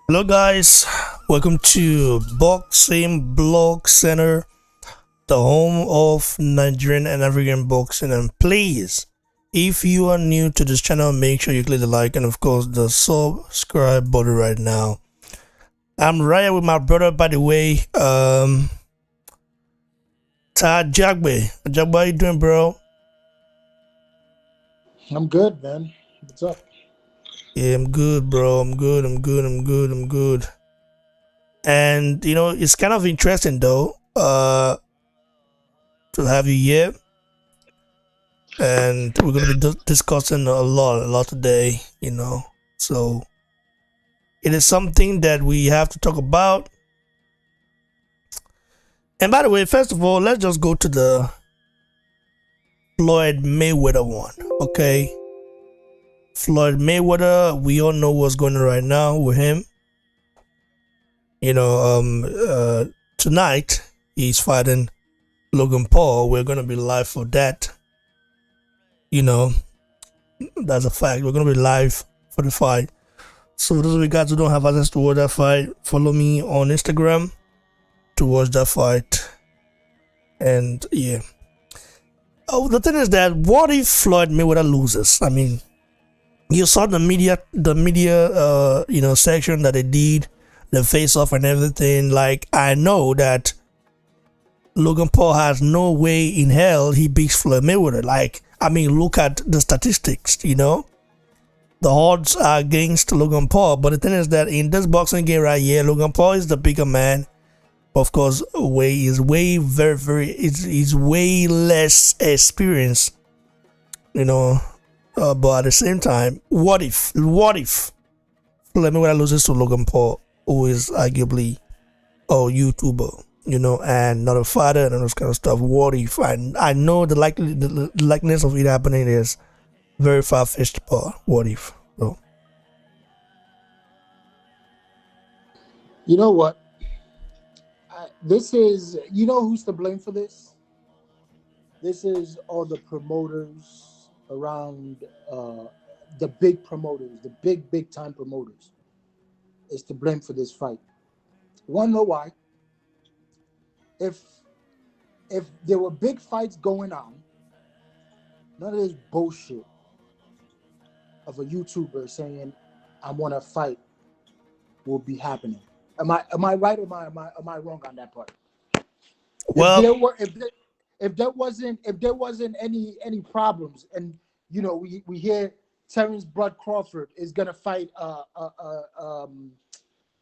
Hello, guys. Welcome to Boxing Blog Center, the home of Nigerian and African boxing. And please, if you are new to this channel, make sure you click the like and, of course, the subscribe button right now. I'm right here with my brother, by the way, Tad Jagbe. Jagbe, how you doing, bro? I'm good, man. What's up? Yeah, I'm good, bro. I'm good. And it's kind of interesting though, to have you here. And we're gonna be discussing a lot today. So it is something that we have to talk about. And by the way, first of all, let's just go to the Floyd Mayweather one, okay? Floyd Mayweather, we all know what's going on right now with him. Tonight he's fighting Logan Paul. We're gonna be live for that. That's a fact. We're gonna be live for the fight. So those of you guys who don't have access to watch that fight, follow me on Instagram to watch that fight. And yeah. Oh, the thing is that what if Floyd Mayweather loses? I mean, you saw the media section that they did, the face-off and everything. Like, I know that Logan Paul has no way in hell he beats Floyd Mayweather. Like, I mean, look at the statistics, The odds are against Logan Paul. But the thing is that in this boxing game right here, Logan Paul is the bigger man. Of course, is way way less experienced, but at the same time, what if Floyd Mayweather loses to Logan Paul, who is arguably a YouTuber, and not a fighter and all this kind of stuff? What if? I know the likeliness of it happening is very far-fetched, but what if? So, You know what? This is, who's to blame for this? This is all the promoters around, the big promoters, the big time promoters is to blame for this fight. You want to know why? If there were big fights going on, none of this bullshit of a YouTuber saying, I want to fight will be happening. Am I right or am I wrong on that part? well, If there wasn't any problems, and we hear Terrence Bud Crawford is gonna fight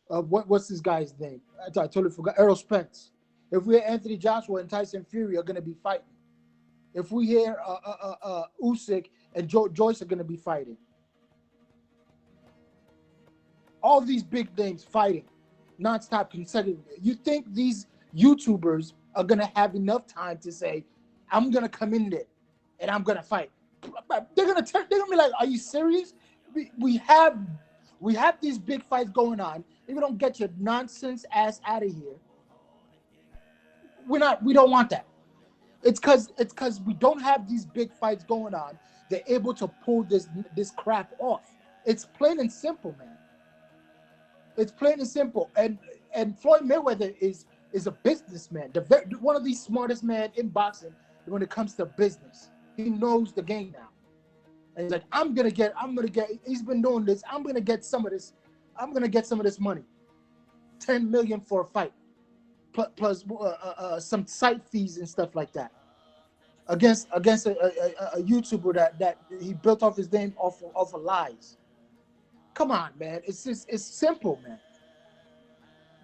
what's this guy's name? I totally forgot. Errol Spence. If we hear Anthony Joshua and Tyson Fury are gonna be fighting. If we hear Usyk and Joyce are gonna be fighting. All these big names fighting nonstop consecutively. You think these YouTubers are gonna have enough time to say, "I'm gonna come in there and I'm gonna fight"? They're gonna be like, "Are you serious? we have these big fights going on. If you don't get your nonsense ass out of here, we don't want that. It's cause we don't have these big fights going on. They're able to pull this crap off. It's plain and simple, man. It's plain and simple. And Floyd Mayweather is a businessman. One of the smartest men in boxing when it comes to business. He knows the game now. And he's like, I'm gonna get. He's been doing this. I'm gonna get some of this. I'm gonna get some of this money. 10 million for a fight, plus some site fees and stuff like that. Against a YouTuber that he built off his name off of lies. Come on, man. It's simple, man.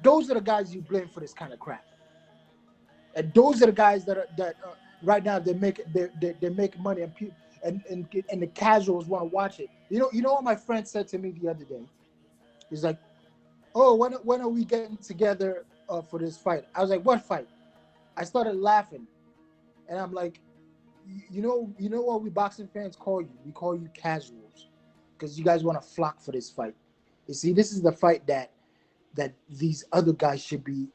Those are the guys you blame for this kind of crap. And those are the guys that right now they make money and the casuals want to watch it. You know what my friend said to me the other day? He's like, "Oh, when are we getting together for this fight?" I was like, "What fight?" I started laughing, and I'm like, "You know what we boxing fans call you? We call you casuals, because you guys want to flock for this fight. You see, this is the fight that these other guys should be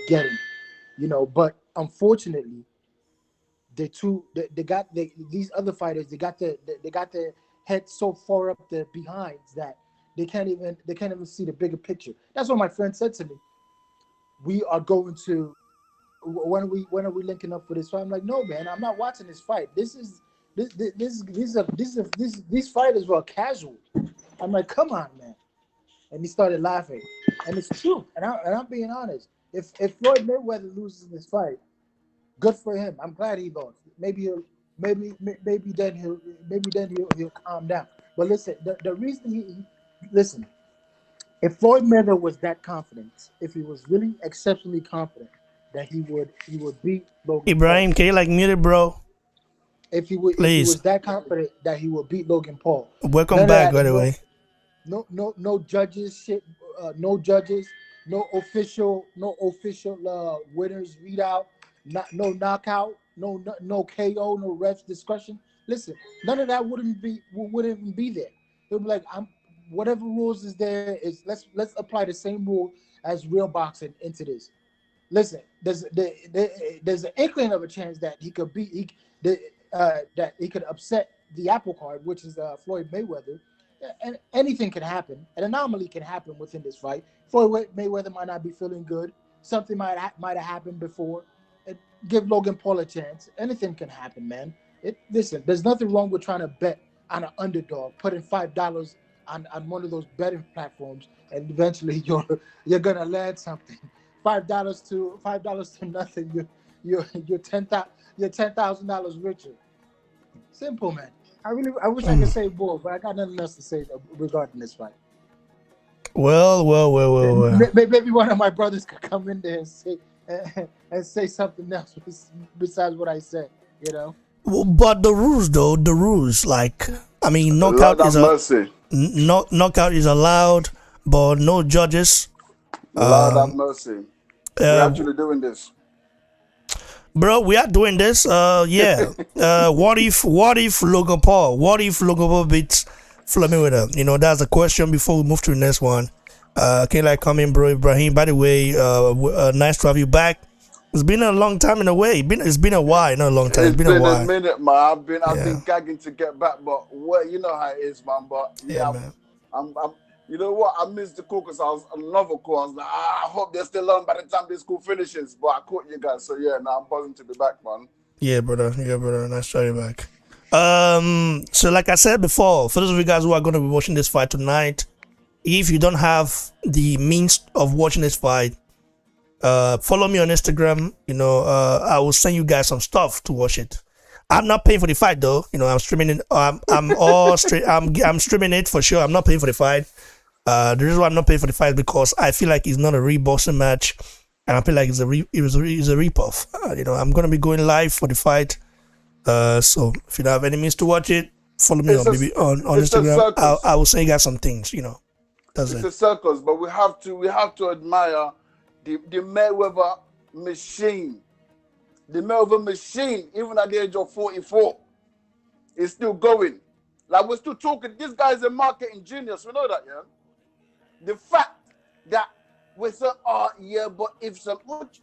getting, But unfortunately, these other fighters, they got their head so far up their behinds that they can't even see the bigger picture. That's what my friend said to me. We are going to when are we linking up for this fight? I'm like, no, man, I'm not watching this fight. These fighters were casual. I'm like, come on, man. And he started laughing, and it's true. And I'm being honest. If Floyd Mayweather loses this fight, good for him. I'm glad he lost. Maybe then he'll calm down. But listen, the reason listen, if Floyd Mayweather was that confident, if he was really exceptionally confident that he would beat Logan Ibrahim, Paul, can you mute it, bro? If he was that confident that he would beat Logan Paul. Welcome back, by the way. No judges shit. No judges. No official winners readout. No knockout. No KO. No refs discretion. Listen, none of that wouldn't be there. It would be like, whatever rules is there is let's apply the same rule as real boxing into this. Listen, there's an inkling of a chance that he could that he could upset the apple cart, which is Floyd Mayweather. And anything can happen. An anomaly can happen within this fight. Floyd Mayweather might not be feeling good. Something might have happened before. Give Logan Paul a chance. Anything can happen, man. Listen, there's nothing wrong with trying to bet on an underdog, putting $5 on one of those betting platforms, and eventually you're gonna land something. $5 to nothing. You're $10,000 richer. Simple, man. I wish I could say more, but I got nothing else to say regarding this fight. Well. Maybe one of my brothers could come in there and say something else besides what I said. But the rules, though, knockout knockout is allowed, but no judges. Lord have mercy. We're actually doing this. Bro, we are doing this. Yeah. What if Logan Paul beats Floyd Mayweather? That's the question before we move to the next one. Can I come in, bro? Ibrahim, by the way, nice to have you back. It's been a long time in a way. It's been a while, not a long time. It's been a while. A minute, man. I've been gagging to get back, but you know how it is, man. But yeah, man. I'm you know what? I missed the call because I was on another call. I was like, I hope they're still on by the time this call finishes. But I caught you guys, so yeah, now I'm buzzing to be back, man. Yeah, brother. Nice to have you back. So like I said before, for those of you guys who are going to be watching this fight tonight, if you don't have the means of watching this fight, follow me on Instagram. I will send you guys some stuff to watch it. I'm not paying for the fight though. I'm streaming it. I'm all straight. I'm streaming it for sure. I'm not paying for the fight. The reason why I'm not paying for the fight is because I feel like it's not a real boxing match, and I feel like it's a rip-off. I'm gonna be going live for the fight. So if you don't have any means to watch it, follow me on Instagram. I will send you guys some things. That's it. It's a circus, but we have to admire the Mayweather machine. The Mayweather machine, even at the age of 44, is still going. Like, we're still talking. This guy's a marketing genius. We know that, yeah? The fact that we say, oh, yeah, but if some, what?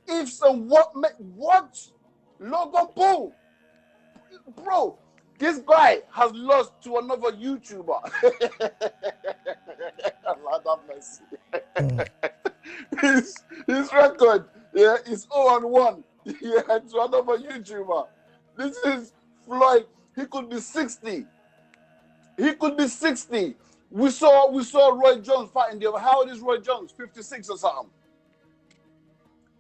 Logan Paul. Bro, this guy has lost to another YouTuber. His record, yeah, is 0-1. Yeah, to another YouTuber. This is Floyd. He could be 60. He could be 60. We saw Roy Jones fighting the other. How old is Roy Jones? 56 or something.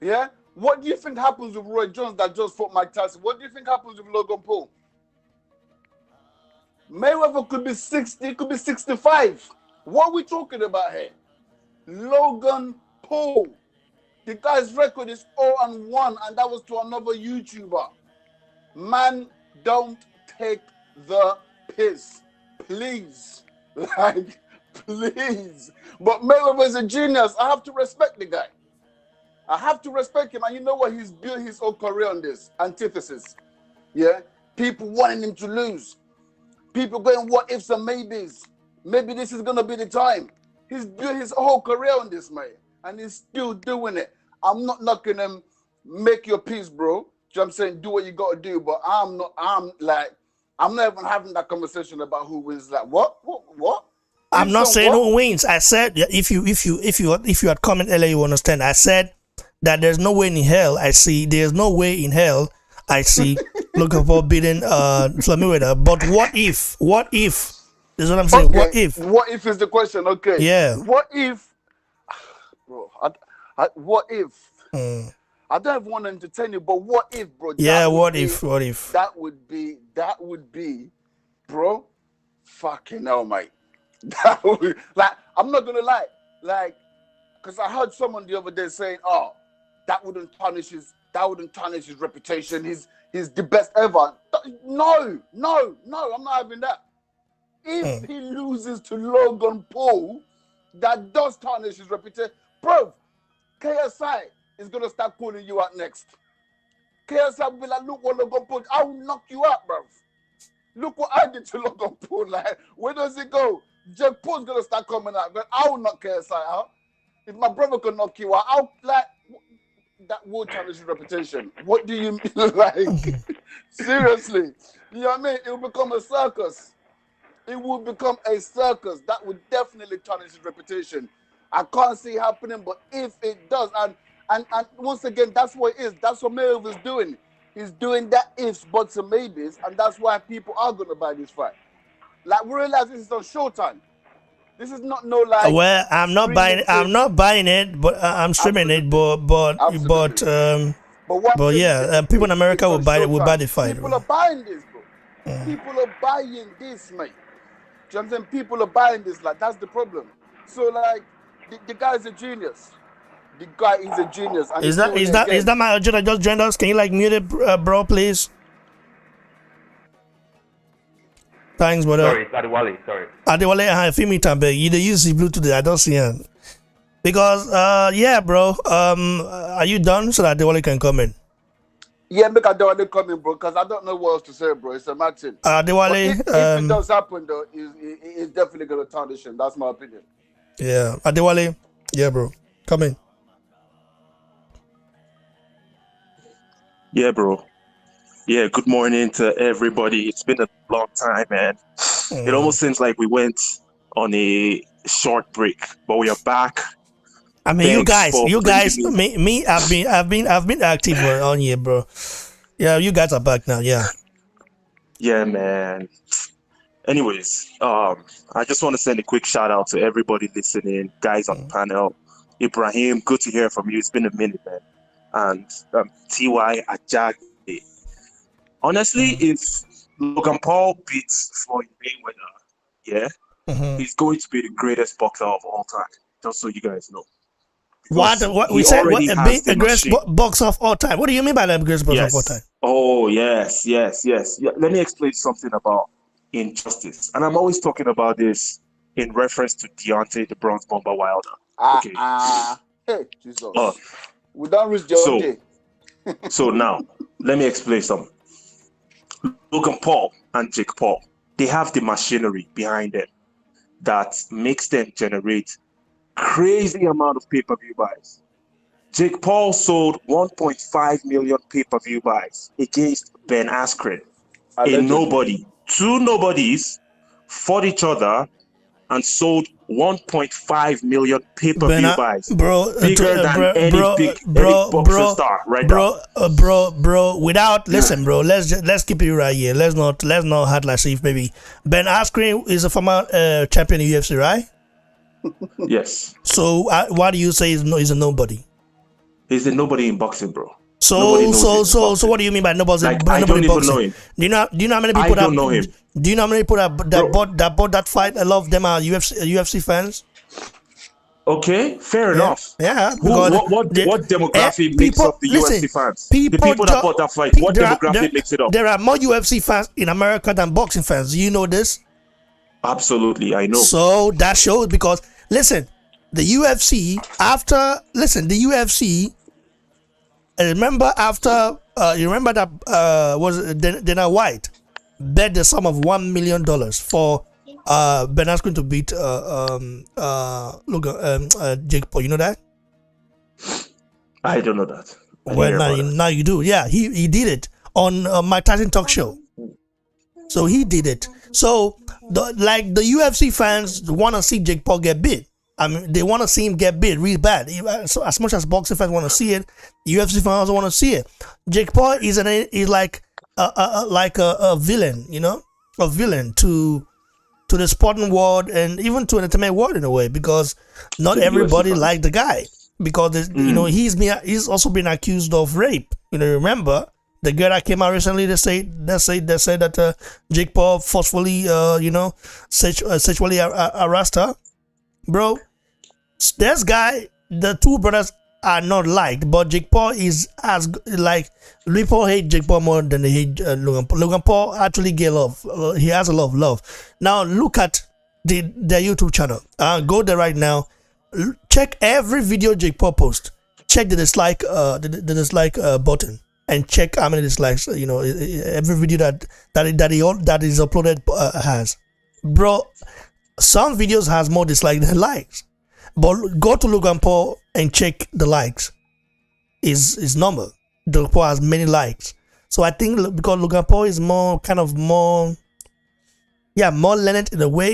Yeah? What do you think happens with Roy Jones that just fought Mike Tyson? What do you think happens with Logan Paul? Mayweather could be 60, could be 65. What are we talking about here? Logan Paul. The guy's record is 0-1, and that was to another YouTuber. Man, don't take the piss. Please. Like, please. But Mayweather is a genius. I have to respect the guy. I have to respect him. And you know what? He's built his whole career on this. Antithesis. Yeah? People wanting him to lose. People going, what ifs and maybes? Maybe this is going to be the time. He's built his whole career on this, man. And he's still doing it. I'm not knocking him. Make your peace, bro. You know what I'm saying? Do what you got to do. But I'm not even having that conversation about who wins. Like, what? I'm not saying who wins. I said, if you had comment earlier, you understand. I said that there's no way in hell there's no way in hell I see Logan Paul beating Mayweather. But what if? Is what I'm saying. Okay. What if? What if is the question? Okay. Yeah. What if, bro? What if? I don't even want to entertain you, but what if, bro? Yeah. What if? That would be, bro. Fucking hell, mate. That would, like, I'm not gonna lie, like, because I heard someone the other day saying, "Oh, that wouldn't tarnish his reputation. He's the best ever." No, I'm not having that. If he loses to Logan Paul, that does tarnish his reputation. Bro, KSI is going to start calling you out next. KSI will be like, look what Logan Paul, I will knock you out, bro. Look what I did to Logan Paul. Like, where does it go? Jake Paul's going to start coming out. But I will knock KSI out. If my brother can knock you out, I'll, like, that will tarnish his reputation. What do you mean? Like, seriously. You know what I mean? It will become a circus. It will become a circus. That would definitely tarnish his reputation. I can't see it happening, but if it does, and once again, that's what it is. That's what Mayweather's doing. He's doing that ifs, buts, and maybes, and that's why people are going to buy this fight. Like, we realize this is on Showtime. This is not no like. Well, I'm not buying it, but I'm streaming it. But yeah, people in America will buy the fight. People are buying this, bro. People are buying this, mate. Do you know what I'm saying? People are buying this. Like, that's the problem. So, like, the guy's a genius. The guy is a genius. And is that my agenda just joined us? Can you like mute it, bro, please? Thanks, brother. Sorry, it's Adewale. Sorry. Adewale, I feel me time, you use the Bluetooth. I don't see him because yeah, bro. Are you done so that Adewale can come in? Yeah, make Adewale come in, bro, because I don't know what else to say, bro. It's a mad thing. Adewale, if it does happen, though, it's definitely gonna tarnish him. That's my opinion. Yeah, Adewale, yeah, bro, come in. Yeah, bro. Yeah, good morning to everybody. It's been a long time, man. It almost seems like we went on a short break, but we are back. I mean, you guys, me, I've been active on here, bro. Yeah, you guys are back now. Yeah. Yeah, man. Anyways, I just want to send a quick shout out to everybody listening, guys on the panel. Ibrahim, good to hear from you. It's been a minute, man. And T.Y. Ajag. Honestly, if Logan Paul beats Floyd Mayweather, he's going to be the greatest boxer of all time. Just so you guys know. What we said? What the greatest boxer of all time? What do you mean by the greatest boxer of all time? Oh, yes. Yeah, let me explain something about injustice, and I'm always talking about this in reference to Deontay the Bronze Bomber Wilder. Okay. Hey, Jesus. We don't reach the old day. So now, let me explain something. Logan Paul and Jake Paul, they have the machinery behind them that makes them generate crazy amount of pay-per-view buys. Jake Paul sold 1.5 million pay-per-view buys against Ben Askren, a nobody. Two nobodies fought each other and sold 1.5 million pay-per-view buys, bigger than any boxing star right now. Bro. Listen, bro. Let's keep it right here. Let's not have like if maybe Ben Askren is a former champion in UFC, right? Yes. So why do you say he's a nobody? He's a nobody in boxing, bro. So what do you mean by nobody? Like, I don't even know him. Do you know how many people I don't know him. Do you know how many people that bought that fight? A lot of them are UFC fans. Okay, fair enough. Yeah. What demographic makes up the UFC fans? The people that bought that fight, what demographic makes it up? There are more UFC fans in America than boxing fans. Do you know this? Absolutely, I know. So that shows because listen, the UFC remember that was Dana White bet the sum of $1 million for Ben Askren to beat Jake Paul. You know that? I don't know that. Well, now you do. Yeah, he did it on Mike Tyson talk show. So he did it. So the UFC fans want to see Jake Paul get beat. I mean, they want to see him get beat really bad. So as much as boxing fans want to see it, UFC fans also want to see it. Jake Paul is like a villain, you know, a villain to the sporting world and even to the entertainment world in a way, because not everybody liked the guy because you know he's also been accused of rape. You know, remember the girl that came out recently? They said that Jake Paul forcefully sexually harassed her. Bro, this guy, the two brothers are not liked, but Jake Paul is as like people hate Jake Paul more than they hate Logan Paul. Logan Paul actually get love. He has a lot of love. Now look at their YouTube channel. Go there right now. Check every video Jake Paul posts. Check the dislike button and check how many dislikes every video that is uploaded has. Bro, some videos has more dislikes than likes, but go to Logan Paul and check the likes. Is normal. Logan Paul has many likes, so I think because Logan Paul is more lenient in a way,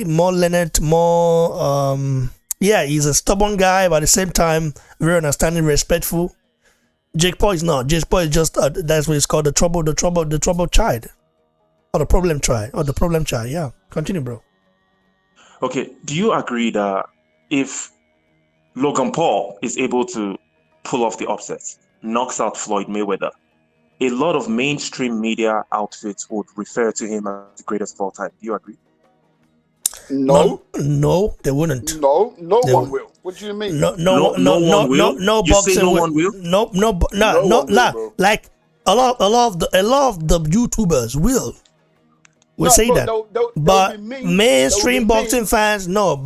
he's a stubborn guy, but at the same time very understanding, respectful. Jake Paul is not. Jake Paul is just that's what it's called, the troubled child, or the problem child. Yeah, continue, bro. Okay, do you agree that if Logan Paul is able to pull off the upset, knocks out Floyd Mayweather, a lot of mainstream media outfits would refer to him as the greatest of all time? Do you agree? No, they wouldn't. No one will. What do you mean? No one will. No you boxing say no one will. No. Like a lot of the YouTubers will say that, but mainstream boxing fans, no.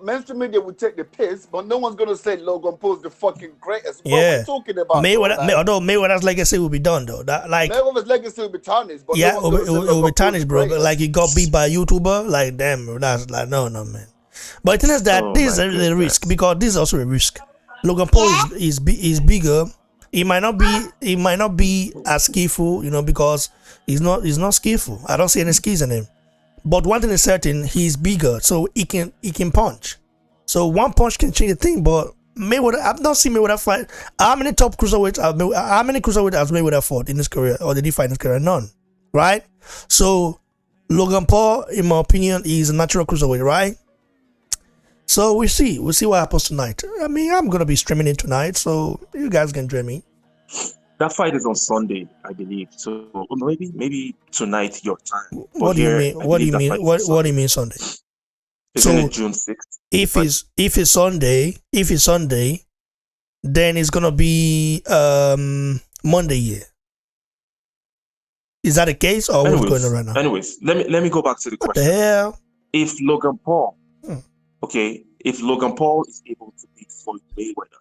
Mainstream media would take the piss, but no one's gonna say Logan Paul's the fucking greatest. What are we talking about? Although Mayweather's legacy will be done though. Mayweather's legacy will be tarnished. But it will be tarnished, bro. But like he got beat by a YouTuber, like damn, bro, that's like no, man. But the thing is that this is a risk, because this is also a risk. Logan Paul is bigger. He might not be as skillful, because he's not skillful. I don't see any skills in him. But one thing is certain, he's bigger, so he can punch. So one punch can change the thing. But Mayweather, I've not seen Mayweather fight. How many cruiserweights has Mayweather fought in his career, or did he fight in his career? None, right? So Logan Paul, in my opinion, is a natural cruiserweight, right? So we'll see what happens tonight. I mean, I'm gonna be streaming it tonight, so you guys can join me. That fight is on Sunday, I believe. So maybe tonight your time. What do you mean? What do you mean Sunday? Isn't it June 6th? If it's Sunday, then it's gonna be Monday. Yeah. Is that the case, or what's going on right now? Anyways, let me go back to the question. What the hell? If Logan Paul, if Logan Paul is able to beat Floyd Mayweather,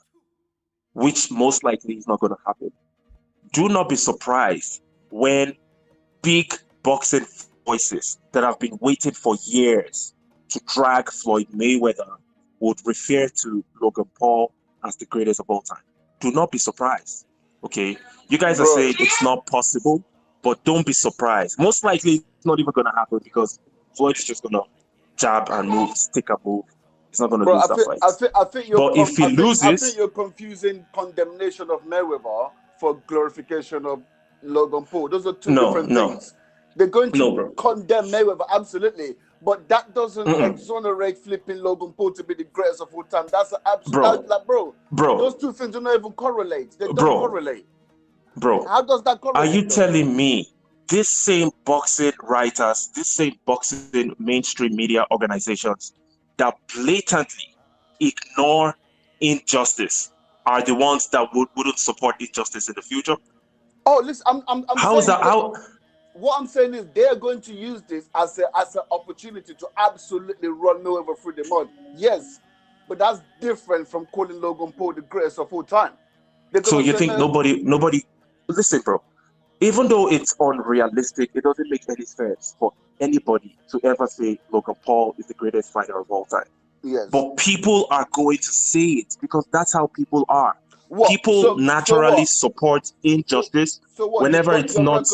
which most likely is not going to happen, do not be surprised when big boxing voices that have been waiting for years to drag Floyd Mayweather would refer to Logan Paul as the greatest of all time. Do not be surprised. Okay, you guys are saying it's not possible, but don't be surprised. Most likely, it's not even gonna happen because Floyd is just gonna jab and move, stick and move. He's not gonna lose that fight. I think you're. But if he loses, I think you're confusing condemnation of Mayweather for glorification of Logan Paul. Those are two different things. They're going to condemn Mayweather, absolutely, but that doesn't exonerate flipping Logan Paul to be the greatest of all time. That's an absolute, bro. Those two things do not even correlate. They don't correlate. Bro, how does that correlate? Are you telling me this same boxing writers, this same boxing mainstream media organizations that blatantly ignore injustice are the ones that wouldn't support injustice in the future? Oh, listen, I'm how is that? How? What I'm saying is they're going to use this as an opportunity to absolutely run Mayweather through the mud. Yes, but that's different from calling Logan Paul the greatest of all time. So you think nobody? Listen, bro. Even though it's unrealistic, it doesn't make any sense for anybody to ever say Logan Paul is the greatest fighter of all time. Yes. But people are going to say it because that's how people are. People naturally support injustice whenever it's not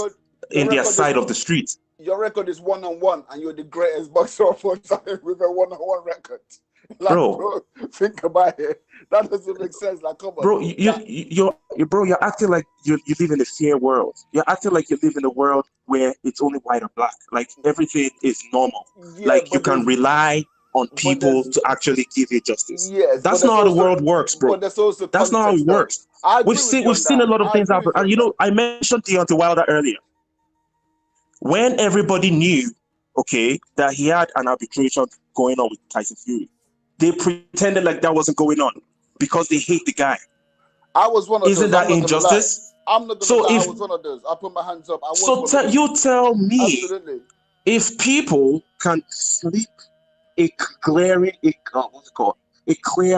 in their side of the street. Your record is 1-on-1, and you're the greatest boxer of all time with a 1-on-1 record. Like, bro, think about it. That doesn't make sense. Like, come on, bro. You're acting like you live in a fair world. You're acting like you live in a world where it's only white or black. Like everything is normal. Yeah, like you can rely on people to actually give you justice. Yes, that's not how the world works, bro. That's not how it works. We've seen a lot of things happen. And I mentioned Deontay Wilder earlier. When everybody knew, that he had an arbitration going on with Tyson Fury, they pretended like that wasn't going on because they hate the guy. I was one of those. Isn't that injustice? I'm not gonna lie. I was one of those. I put my hands up. You tell me, if people can sleep a clear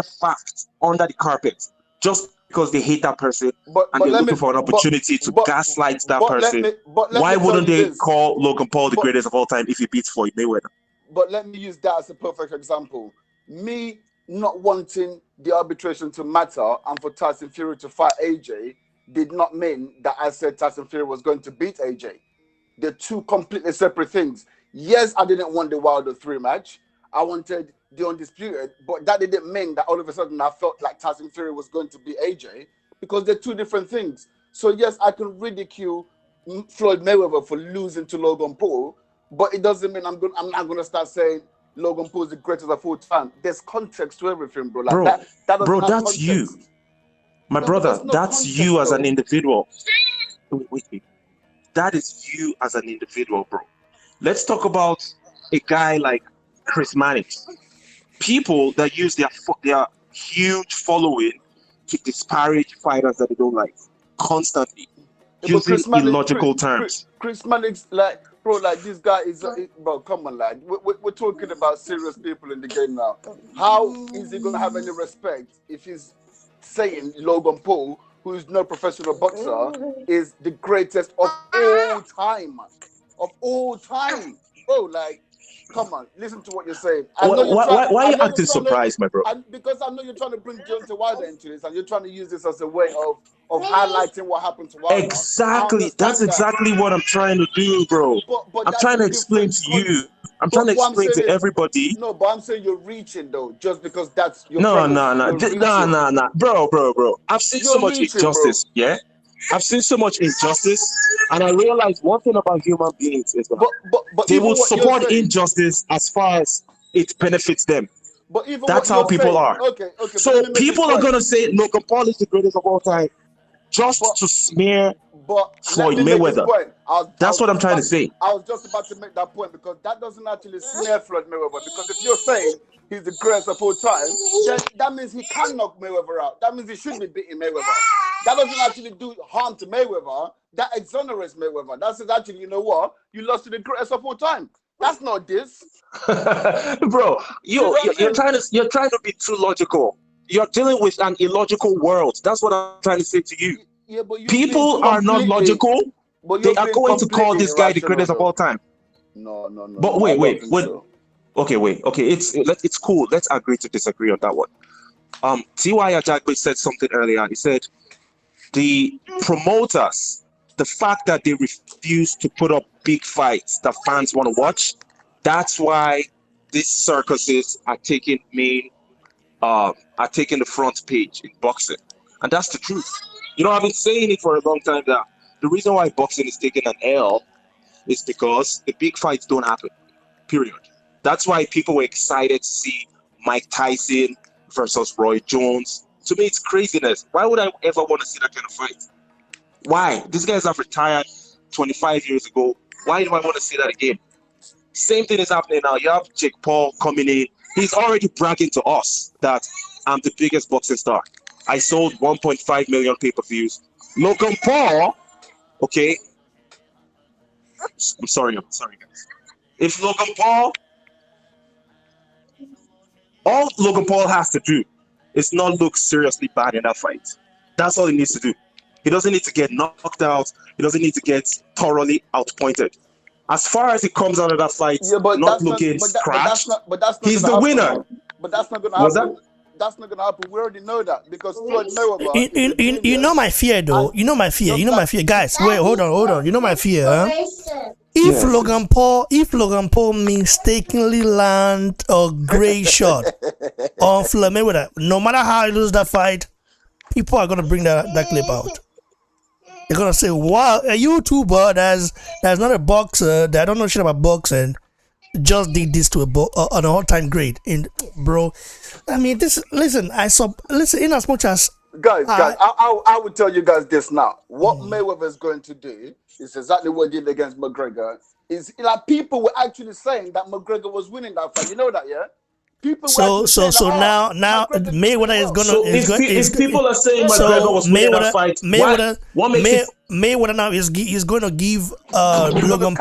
fact under the carpet just because they hate that person and they're looking for an opportunity to gaslight that person, why wouldn't they call Logan Paul the greatest of all time if he beats Floyd Mayweather? But let me use that as a perfect example. Me not wanting the arbitration to matter and for Tyson Fury to fight AJ did not mean that I said Tyson Fury was going to beat AJ. They're two completely separate things. Yes, I didn't want the Wilder 3 match. I wanted the Undisputed, but that didn't mean that all of a sudden I felt like Tyson Fury was going to beat AJ, because they're two different things. So yes, I can ridicule Floyd Mayweather for losing to Logan Paul, but it doesn't mean I'm not going to start saying Logan Paul is the greatest of all time. There's context to everything, bro. Like bro, that's you. My brother, that's you as an individual. Wait. That is you as an individual, bro. Let's talk about a guy like Chris Mannix. People that use their huge following to disparage fighters that they don't like constantly, using illogical terms. Chris Mannix, like, bro, like this guy is, bro, come on, lad. We're talking about serious people in the game now. How is he going to have any respect if he's saying Logan Paul, who is no professional boxer, is the greatest of all time? Of all time. Bro, like, come on, listen to what you're saying. Why are you acting surprised, my bro? Because I know you're trying to bring Deontay Wilder into this, and you're trying to use this as a way of highlighting what happened to Wilder. Exactly. That's exactly what I'm trying to do, bro. But I'm trying to explain to you. I'm trying to explain to everybody. No, but I'm saying you're reaching, though, just because that's your No. Bro. I've seen so much injustice, yeah? I've seen so much injustice, and I realize one thing about human beings is that they will support injustice as far as it benefits them. But even that's how people are. Okay. So people are gonna say Logan Paul is the greatest of all time just to smear Floyd Mayweather. That's what I'm trying to say. I was just about to make that point, because that doesn't actually smear Floyd Mayweather. Because if you're saying he's the greatest of all time, then that means he can knock Mayweather out. That means he should be beating Mayweather. That doesn't actually do harm to Mayweather. That exonerates Mayweather. That says, actually, you know what? You lost to the greatest of all time. That's not this. Bro, you're trying to be too logical. You're dealing with an illogical world. That's what I'm trying to say to you. Yeah, but people are not logical. They are going to call this guy the greatest of all time. No. But I don't wait. think so. Okay, wait. Okay, it's cool. Let's agree to disagree on that one. T.Y. Ajagbe said something earlier. He said the promoters, the fact that they refuse to put up big fights that fans want to watch, that's why these circuses are taking the front page in boxing, and that's the truth. I've been saying it for a long time that the reason why boxing is taking an L is because the big fights don't happen. Period. That's why people were excited to see Mike Tyson versus Roy Jones. To me, it's craziness. Why would I ever want to see that kind of fight? Why? These guys have retired 25 years ago. Why do I want to see that again? Same thing is happening now. You have Jake Paul coming in. He's already bragging to us that I'm the biggest boxing star. I sold 1.5 million pay-per-views. Logan Paul, okay. I'm sorry, guys. If Logan Paul, all Logan Paul has to do is not look seriously bad in that fight. That's all he needs to do. He doesn't need to get knocked out. He doesn't need to get thoroughly outpointed. As far as he comes out of that fight, not looking scratched, he's the winner. But that's not going to happen. That's not going to happen. We already know that because Floyd Mayweather. You know my fear, though. You know my fear. Guys, wait, hold on. You know my fear, huh? If Logan Paul mistakenly land a great shot on Floyd Mayweather, no matter how he loses that fight, people are gonna bring that clip out. They're gonna say, "Wow, a YouTuber that's not a boxer, that don't know shit about boxing, just did this to an all-time great." And bro, I mean, listen. In as much as guys, I would tell you guys this now. What Mayweather is going to do is exactly what he did against McGregor. Is like people were actually saying that McGregor was winning that fight. You know that, yeah? People so now Mayweather is gonna. So if people are saying McGregor was winning that fight, what makes it? Mayweather now is going to give Logan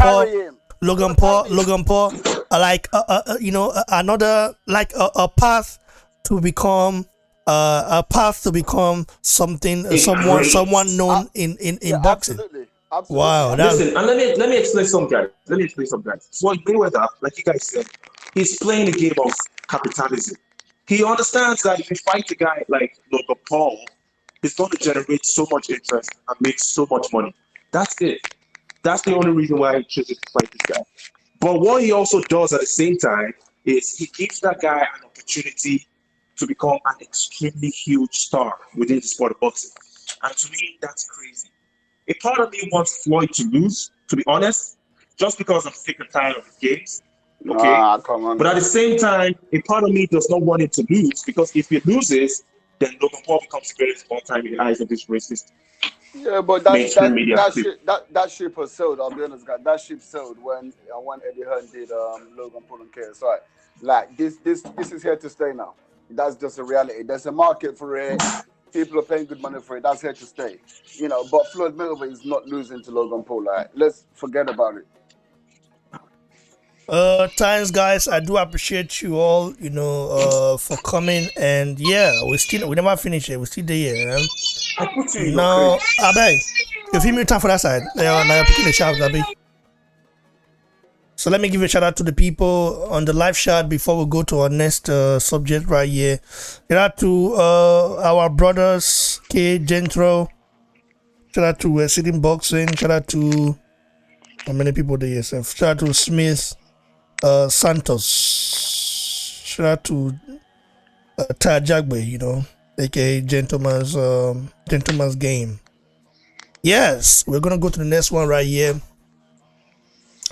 Paul like another like a path to become someone known in boxing. Absolutely. Wow. Listen, and let me explain some guys. Floyd Mayweather, like you guys said, he's playing a game of capitalism. He understands that if you fight a guy like Logan Paul, he's going to generate so much interest and make so much money. That's it. That's the only reason why he chooses to fight this guy. But what he also does at the same time is he gives that guy an opportunity to become an extremely huge star within the sport of boxing. And to me, that's crazy. A part of me wants Floyd to lose, to be honest, just because I'm sick and tired of his games. Okay, come on. But at the same time, a part of me does not want him to lose because if he loses, then Logan Paul becomes the greatest of all time in the eyes of this racist. Yeah, but that ship was sold. I'll be honest, guys. That ship sold when Eddie Hearn did Logan Paul and KSI. Like this is here to stay now. That's just a reality. There's a market for it. People are paying good money for it. That's here to stay. But Floyd Mayweather is not losing to Logan Paul. Like, let's forget about it. Thanks guys, I do appreciate you all, for coming, and yeah, we never finish it. We still there. I put you in No, I beg. You feel me time for that side. Now you're picking the shout, Abby. So let me give a shout out to the people on the live chat before we go to our next subject right here. Shout out to our brothers K Gentro. Shout out to Sitting Boxing. Shout out to how many people there yourself. Shout out to Smith Santos. Shout out to Tajagbe, aka Gentleman's Game. Yes, we're gonna go to the next one right here.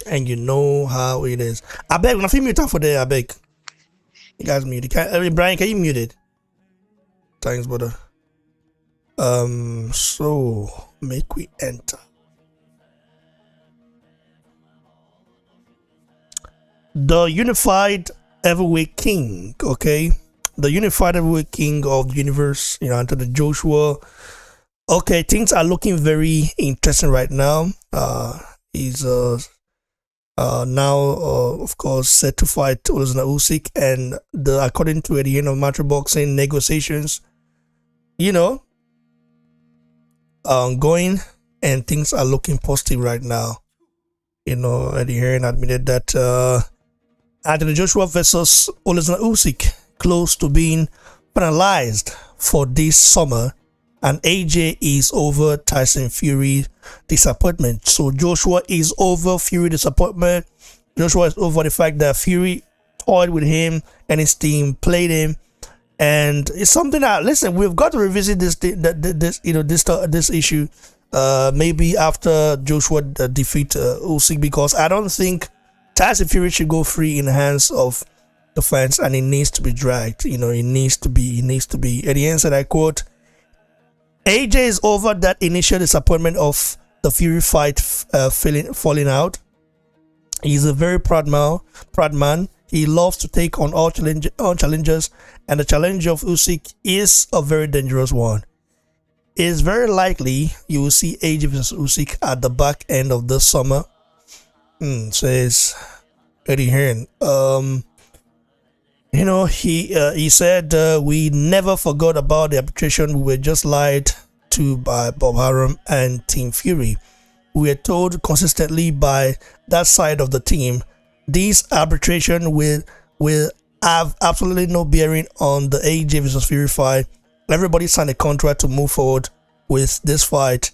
And you know how it is. I beg, when I feel mute for there, I beg. You guys mute it. Brian, can you mute it? Thanks, brother. So make we enter. The unified heavyweight king, okay? The unified heavyweight king of the universe, under the Joshua. Okay, things are looking very interesting right now. He's now, of course, set to fight Usyk, and according to the end of Match Boxing negotiations, ongoing, and things are looking positive right now. Eddie Hearn admitted that Anthony Joshua versus Oleksandr Usyk close to being finalized for this summer, and AJ is over Tyson Fury disappointment. So Joshua is over Fury disappointment. Joshua is over the fact that Fury toyed with him and his team, played him, and it's something that, listen, we've got to revisit this issue. Maybe after Joshua defeat Usyk, because I don't think Tyson Fury should go free in the hands of the fans, and it needs to be dragged. It needs to be. At the end, said, I quote, AJ is over that initial disappointment of the Fury fight falling out. He's a very proud man. He loves to take on all challenges, and the challenge of Usyk is a very dangerous one. It's very likely you will see AJ versus Usyk at the back end of this summer. Says Eddie Hearn. He said we never forgot about the arbitration. We were just lied to by Bob Arum and Team Fury. We were told consistently by that side of the team, this arbitration will have absolutely no bearing on the AJ versus Fury fight. Everybody signed a contract to move forward with this fight.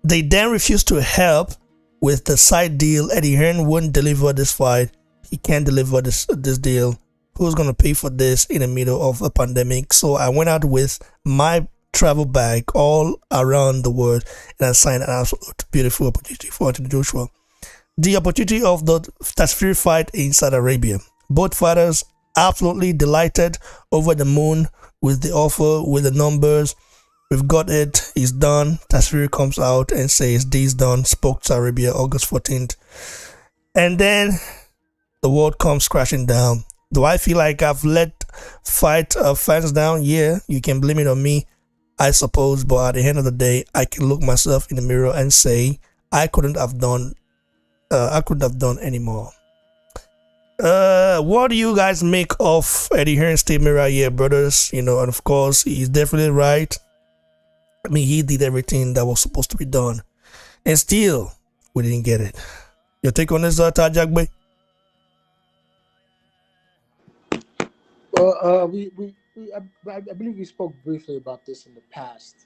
They then refused to help with the side deal. Eddie Hearn won't deliver this fight. He can't deliver this deal. Who's going to pay for this in the middle of a pandemic? So I went out with my travel bag all around the world, and I signed an absolute beautiful opportunity for Anthony Joshua. The opportunity of the Tyson Fury fight in Saudi Arabia. Both fighters absolutely delighted, over the moon with the offer, with the numbers. We've got it. It's done. Tyson Fury comes out and says, this done. Spoke to Arabia August 14th. And then the world comes crashing down. Do I feel like I've let fight fans down? Yeah, you can blame it on me, I suppose. But at the end of the day, I can look myself in the mirror and say I couldn't have done any more. What do you guys make of Eddie Hearn's statement right here, brothers? And of course, he's definitely right. I mean, he did everything that was supposed to be done, and still we didn't get it. Your take on this, Tajagbe? Well, I believe we spoke briefly about this in the past.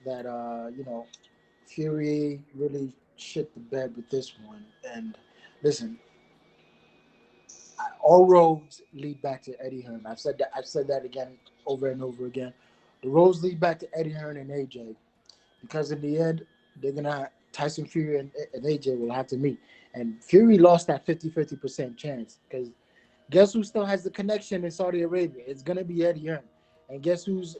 That Fury really shit the bed with this one. And listen, all roads lead back to Eddie Hearn. I've said that again over and over again. The roads lead back to Eddie Hearn and AJ, because in the end, Tyson Fury and AJ will have to meet. And Fury lost that 50% chance, because guess who still has the connection in Saudi Arabia? It's gonna be Eddie Hearn. And guess whose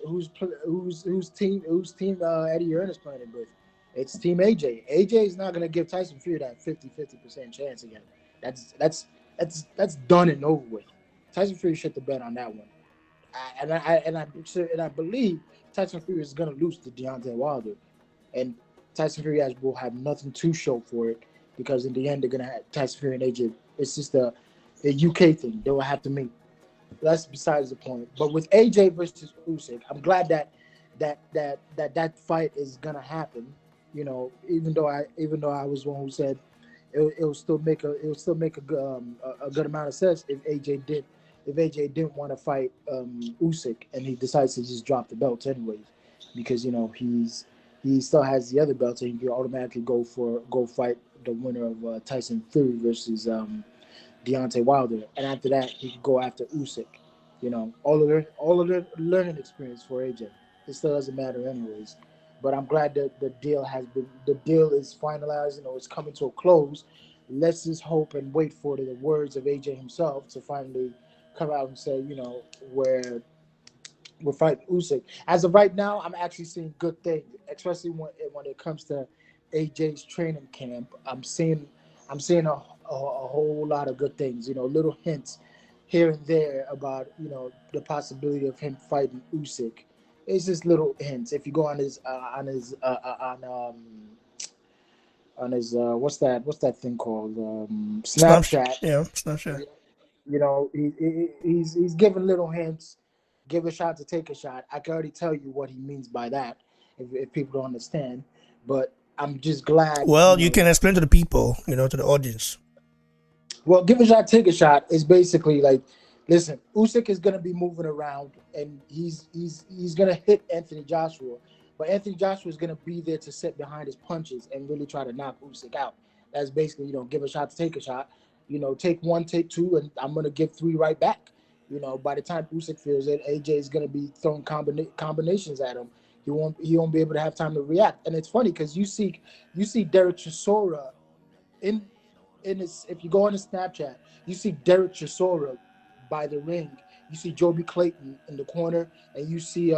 team Eddie Hearn is playing with? It's Team AJ. AJ is not gonna give Tyson Fury that 50% chance again. That's done and over with. Tyson Fury shit the bed on that one. I believe Tyson Fury is gonna lose to Deontay Wilder, and Tyson Fury will have nothing to show for it, because in the end they're gonna have Tyson Fury and AJ. It's just a UK thing. They will have to meet. That's besides the point. But with AJ versus Usyk, I'm glad that fight is gonna happen. Even though I was one who said it'll still make a good amount of sense if AJ didn't want to fight Usyk, and he decides to just drop the belt anyways, because he still has the other belts, and he can automatically go fight the winner of Tyson Fury versus Deontay Wilder, and after that he could go after Usyk. All of the learning experience for AJ. It still doesn't matter anyways. But I'm glad that the deal is finalized. It's coming to a close. Let's just hope and wait for the words of AJ himself to finally come out and say, we're fighting Usyk. As of right now, I'm actually seeing good things, especially when it comes to AJ's training camp. I'm seeing a whole lot of good things. Little hints here and there about the possibility of him fighting Usyk. It's just little hints. If you go on his what's that thing called, Snapchat? Yeah, Snapchat. He's giving little hints. Give a shot to take a shot. I can already tell you what he means by that, if people don't understand. But I'm just glad. Well, you can explain to the people, to the audience. Well, give a shot, take a shot is basically like, listen, Usyk is gonna be moving around, and he's gonna hit Anthony Joshua, but Anthony Joshua is gonna be there to sit behind his punches and really try to knock Usyk out. That's basically, give a shot to take a shot. Take one, take two, and I'm gonna give three right back. By the time Usyk feels it, AJ is gonna be throwing combinations at him. He won't be able to have time to react. And it's funny because you see Derek Chisora in his, if you go on his Snapchat, you see Derek Chisora by the ring. You see Joby Clayton in the corner, and you see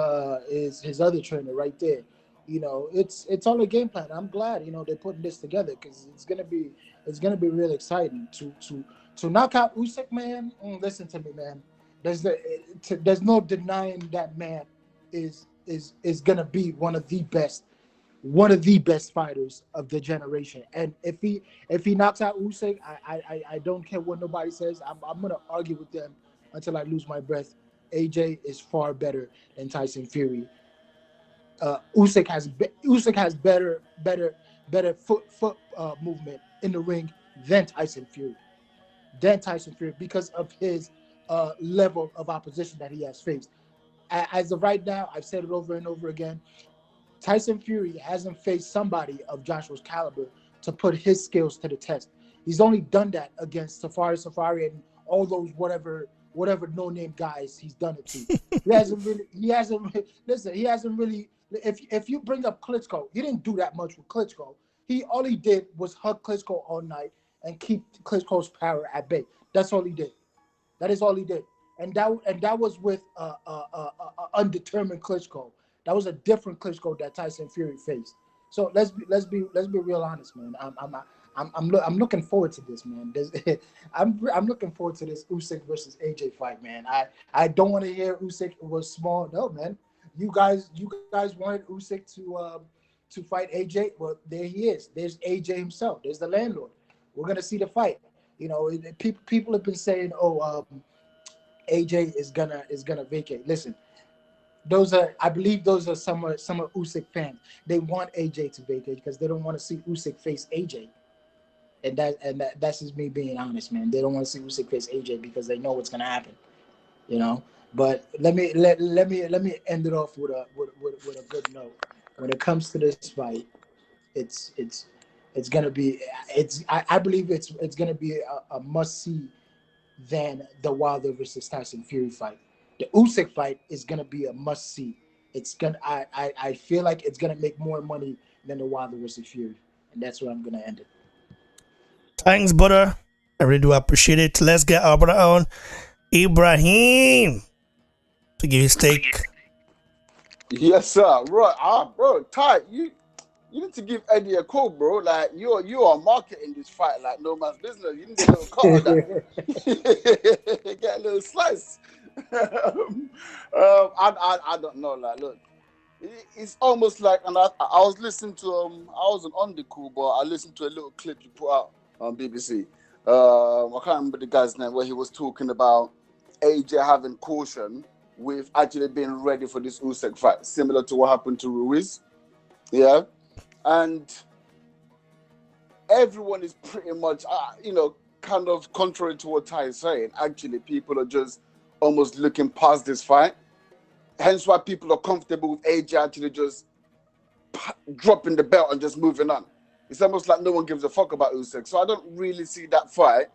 his other trainer right there. It's all a game plan. I'm glad they're putting this together because it's gonna be real exciting to knock out Usyk, man. Listen to me, man. There's no denying that man is gonna be one of the best fighters of the generation. And if he knocks out Usyk, I don't care what nobody says. I'm gonna argue with them until I lose my breath. AJ is far better than Tyson Fury. Usyk has better foot movement in the ring than Tyson Fury. Because of his level of opposition that he has faced. As of right now, I've said it over and over again. Tyson Fury hasn't faced somebody of Joshua's caliber to put his skills to the test. He's only done that against Safari and all those whatever no-name guys he's done it to. He hasn't really. If you bring up Klitschko, he didn't do that much with Klitschko. All he did was hug Klitschko all night and keep Klitschko's power at bay. That's all he did. That is all he did. And that was with undetermined Klitschko. That was a different Klitschko that Tyson Fury faced. So let's be real honest, man. I'm looking forward to this, man. I'm looking forward to this Usyk versus AJ fight, man. I don't want to hear Usyk was small. No, man. You guys wanted Usyk to fight AJ. Well, there he is. There's AJ himself. There's the landlord. We're gonna see the fight. People have been saying, AJ is gonna vacate. Listen. I believe those are some of Usyk fans. They want AJ to vacate because they don't want to see Usyk face AJ, and that's just me being honest, man. They don't want to see Usyk face AJ because they know what's gonna happen, But let me end it off with a good note. When it comes to this fight, it's gonna be I believe it's gonna be a must see than the Wilder versus Tyson Fury fight. The Usyk fight is gonna be a must see. I feel like it's gonna make more money than the Wilder versus Fury, and that's where I'm gonna end it. Thanks, brother. I really do appreciate it. Let's get our brother on, Ibrahim, to give his take. Yes, sir. Right, bro, Ty, you need to give Eddie a call, bro. Like you are marketing this fight like no man's business. You need a little cut of that. Get a little slice. I don't know. Like, look, it's almost like, and I was listening to I wasn't on the call, but I listened to a little clip you put out on BBC. I can't remember the guy's name, where he was talking about AJ having caution with actually being ready for this Usyk fight, similar to what happened to Ruiz. Yeah. And everyone is pretty much, kind of contrary to what Ty is saying. Actually, people are just almost looking past this fight. Hence why people are comfortable with AJ actually just dropping the belt and just moving on. It's almost like no one gives a fuck about Usyk. So I don't really see that fight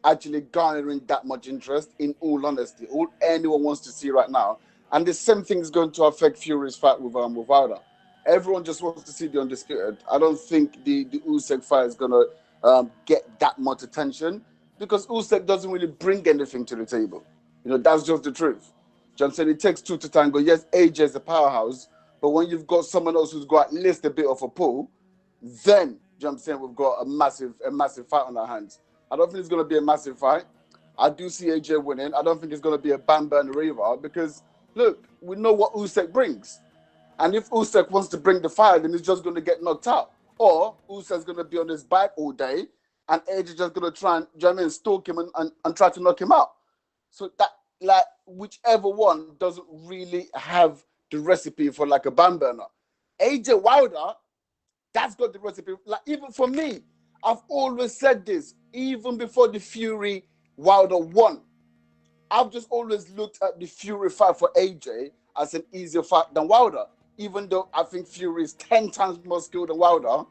actually garnering that much interest, in all honesty. All anyone wants to see right now. And the same thing is going to affect Fury's fight with Wilder. Everyone just wants to see the undisputed. I don't think the Usyk fight is going to get that much attention because Usyk doesn't really bring anything to the table. That's just the truth. I'm saying it takes two to tango. Yes, AJ is a powerhouse, but when you've got someone else who's got at least a bit of a pull, then I'm saying we've got a massive fight on our hands. I don't think it's going to be a massive fight. I do see AJ winning. I don't think it's going to be a bam bam raver because look, we know what Usyk brings. And if Usyk wants to bring the fire, then he's just going to get knocked out. Or Usyk's going to be on his back all day, and AJ just going to try and, stalk him and try to knock him out. So that, like, whichever one doesn't really have the recipe for like a bam burner. AJ Wilder That's got the recipe. Like, even for me, I've always said this, even before the Fury Wilder won. I've just always looked at the Fury fight for AJ as an easier fight than Wilder. Even though I think Fury is 10 times more skilled than Wilder,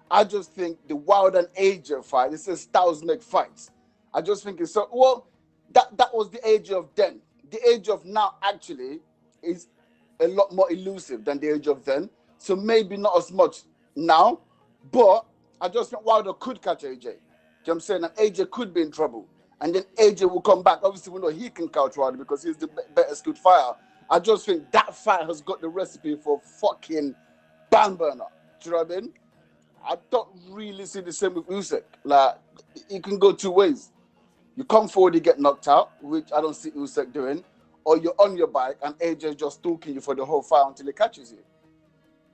I just think the Wilder and AJ fight, this is styles make fights. I just think it's so, well, that was the AJ of then. The AJ of now actually is a lot more elusive than the AJ of then. So maybe not as much now, but I just think Wilder could catch AJ. Do you know what I'm saying? And AJ could be in trouble. And then AJ will come back. Obviously, we know he can catch Wilder because he's the better skilled fighter. I just think that fight has got the recipe for fucking bang burner. Do you know what I mean? I don't really see the same with Usyk. Like, it can go two ways. You come forward, you get knocked out, which I don't see Usyk doing, or you're on your bike and AJ's just stalking you for the whole fight until he catches you.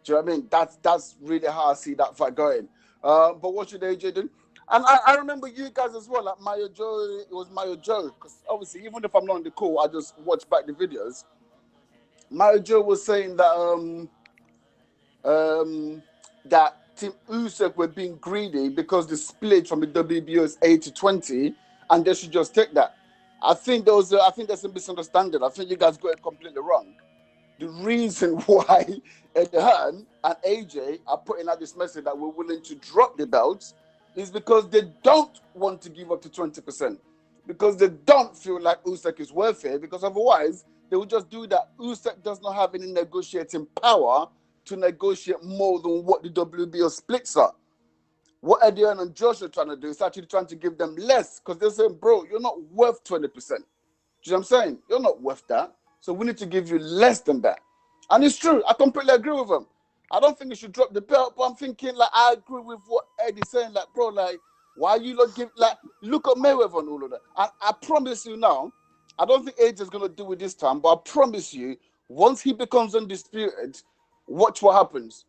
Do you know what I mean? That's really how I see that fight going. But what should AJ do? And I remember you guys as well, like Mayo Joe, it was Mayo Joe, because obviously, even if I'm not on the call, I just watch back the videos. Mayo Joe was saying that that Team Usyk were being greedy because the split from the WBO is 80-20, and they should just take that. I think there's a misunderstanding. I think you guys got it completely wrong. The reason why Hearn and AJ are putting out this message that we're willing to drop the belts is because they don't want to give up to 20%. Because they don't feel like Usyk is worth it, because otherwise they would just do that. Usyk does not have any negotiating power to negotiate more than what the WBO splits are. What Eddie Hearn and Josh are trying to do is actually trying to give them less, because they're saying, bro, you're not worth 20%. Do you know what I'm saying? You're not worth that. So we need to give you less than that. And it's true. I completely agree with them. I don't think you should drop the belt, but I'm thinking, like, I agree with what Eddie's saying. Like, bro, like, why you not give, like, look at Mayweather and all of that. I promise you now, I don't think AJ's going to do it this time, but I promise you, once he becomes undisputed, watch what happens.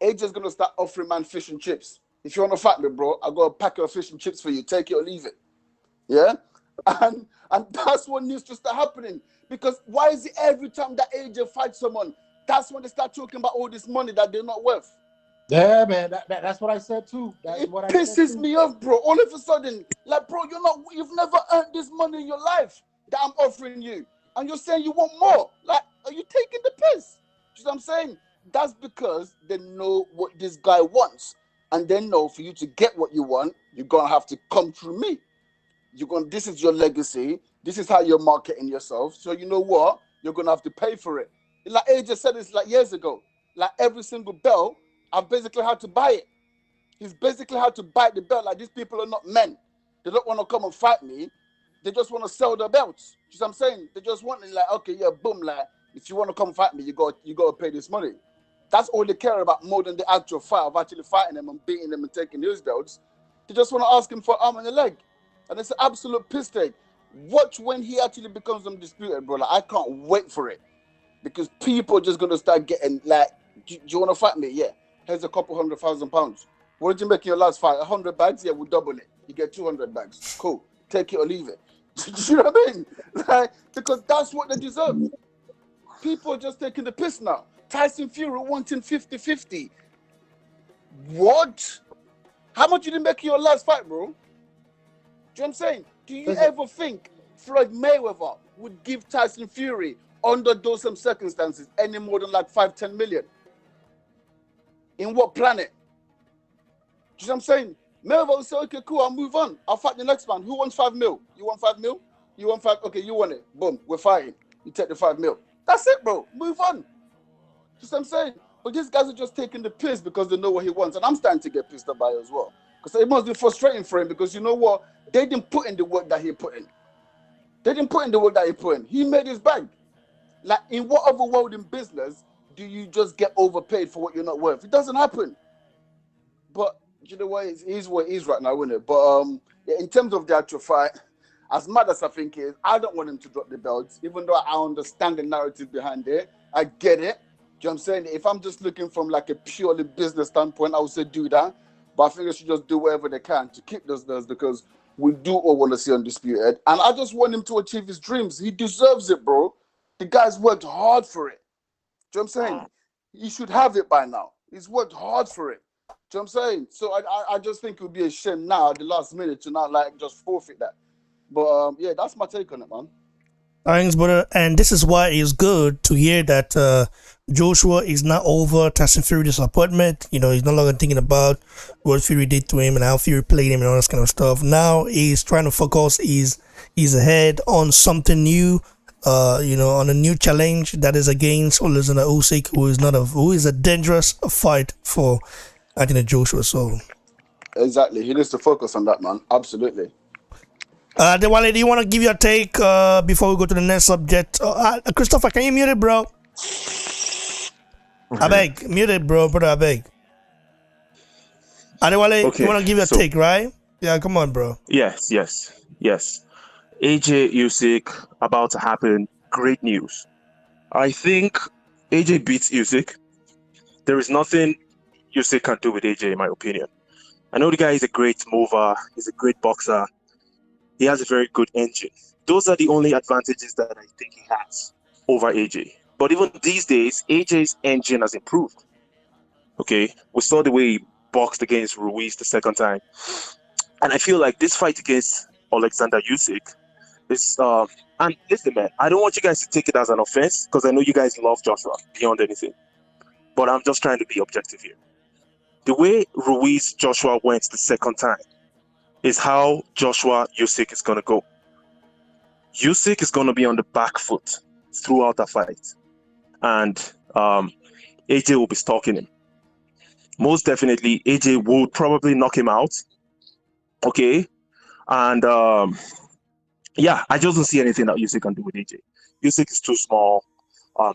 AJ's going to start offering man fish and chips. If you want to fight me, bro, I got a pack of fish and chips for you. Take it or leave it. Yeah? And that's what needs to start happening. Because why is it every time that AJ fights someone, that's when they start talking about all this money that they're not worth? Yeah, man. That's what I said too. It pisses me off, bro. All of a sudden, like, bro, you've never earned this money in your life that I'm offering you. And you're saying you want more. Like, are you taking the piss? You know what I'm saying? That's because they know what this guy wants. And they know for you to get what you want, you're going to have to come through me. This is your legacy. This is how you're marketing yourself. So you know what? You're going to have to pay for it. Like AJ said this like years ago. Like every single belt, I've basically had to buy it. He's basically had to buy the belt. Like, these people are not men. They don't want to come and fight me. They just want to sell their belts. You know what I'm saying? They just want it, like, okay, yeah, boom, like, if you want to come fight me, you got to pay this money. That's all they care about more than the actual fight of actually fighting them and beating them and taking his belts. They just want to ask him for an arm and a leg. And it's an absolute piss take. Watch when he actually becomes undisputed, bro. Like, I can't wait for it. Because people are just going to start getting, like, do you want to fight me? Yeah. Here's a couple £100,000. What did you make in your last fight? 100 bags? Yeah, we'll double it. You get 200 bags. Cool. Take it or leave it. Do you know what I mean? Like, because that's what they deserve. People are just taking the piss now. Tyson Fury wanting 50-50. What? How much did you make in your last fight, bro? Do you know what I'm saying? Do you ever think Floyd Mayweather would give Tyson Fury, under those circumstances, any more than like 5-10 million? In what planet? Do you know what I'm saying? Mayweather will say, okay, cool, I'll move on. I'll fight the next man. Who wants 5 mil? You want 5 mil? You want 5? Okay, you want it. Boom, we're fighting. You take the 5 mil. That's it, bro. Move on. You know what I'm saying? But these guys are just taking the piss because they know what he wants. And I'm starting to get pissed about it as well. Because it must be frustrating for him, because you know what? They didn't put in the work that he put in. They didn't put in the work that he put in. He made his bag. Like, in what other world in business do you just get overpaid for what you're not worth? It doesn't happen. But you know what? He's what he is right now, isn't it? But yeah, in terms of the actual fight, as mad as I think it is, I don't want him to drop the belts, even though I understand the narrative behind it. I get it. Do you know what I'm saying? If I'm just looking from like a purely business standpoint, I would say do that. But I think they should just do whatever they can to keep those belts, because we do all want to see undisputed. And I just want him to achieve his dreams. He deserves it, bro. The guy's worked hard for it. Do you know what I'm saying? He should have it by now. He's worked hard for it. what I'm saying? So I just think it would be a shame now at the last minute to not like just forfeit that. But yeah, that's my take on it, man. Thanks, brother. And this is why it's good to hear that Joshua is not over Tyson Fury disappointment. You know, he's no longer thinking about what Fury did to him and how Fury played him and all this kind of stuff. Now he's trying to focus his head on something new. You know, on a new challenge that is against Alexander Usyk, who is a dangerous fight for Anthony Joshua. So exactly, he needs to focus on that, man. Absolutely. Dewale, do you want to give your take before we go to the next subject? Christopher, can you mute it, bro? I beg, mute it, brother. I beg. Adewale, okay, you want to give your take, right? Yeah, come on, bro. Yes. AJ Usyk about to happen. Great news. I think AJ beats Usyk. There is nothing Usyk can do with AJ, in my opinion. I know the guy is a great mover. He's a great boxer. He has a very good engine. Those are the only advantages that I think he has over AJ. But even these days, AJ's engine has improved. Okay, we saw the way he boxed against Ruiz the second time. And I feel like this fight against Alexander Usyk is, and listen, man, I don't want you guys to take it as an offense because I know you guys love Joshua beyond anything. But I'm just trying to be objective here. The way Ruiz Joshua went the second time is how Joshua Usyk is going to go. Usyk is going to be on the back foot throughout the fight. And AJ will be stalking him. Most definitely, AJ would probably knock him out. Okay? And yeah, I just don't see anything that Usyk can do with AJ. Usyk is too small.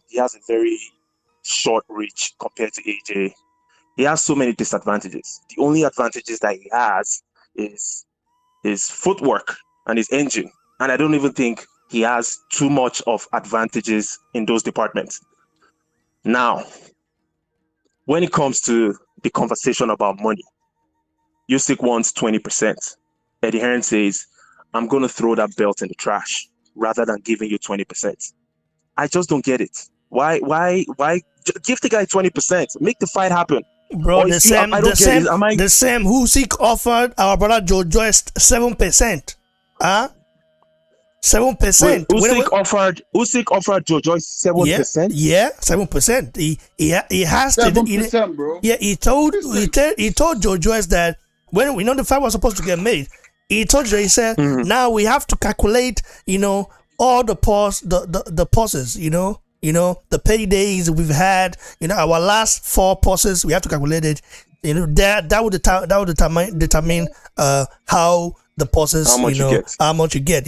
He has a very short reach compared to AJ. He has so many disadvantages. The only advantages that he has is his footwork and his engine. And I don't even think he has too much of advantages in those departments. Now, when it comes to the conversation about money, Usyk wants 20%. Eddie Hearn says, I'm going to throw that belt in the trash rather than giving you 20%. I just don't get it. Why give the guy 20%? Make the fight happen. Bro, the same Usyk offered our brother Joe Joyce 7%. Huh? 7%. Usyk offered Joe Joyce 7%. Yeah, 7%. He has 7%, bro. Yeah, he told Joe Joyce that when we know the fight was supposed to get made, he told Joe, he said, now we have to calculate, all the pauses, the paydays we've had, our last 4 pauses, we have to calculate it. That would determine how the pauses, how much you get,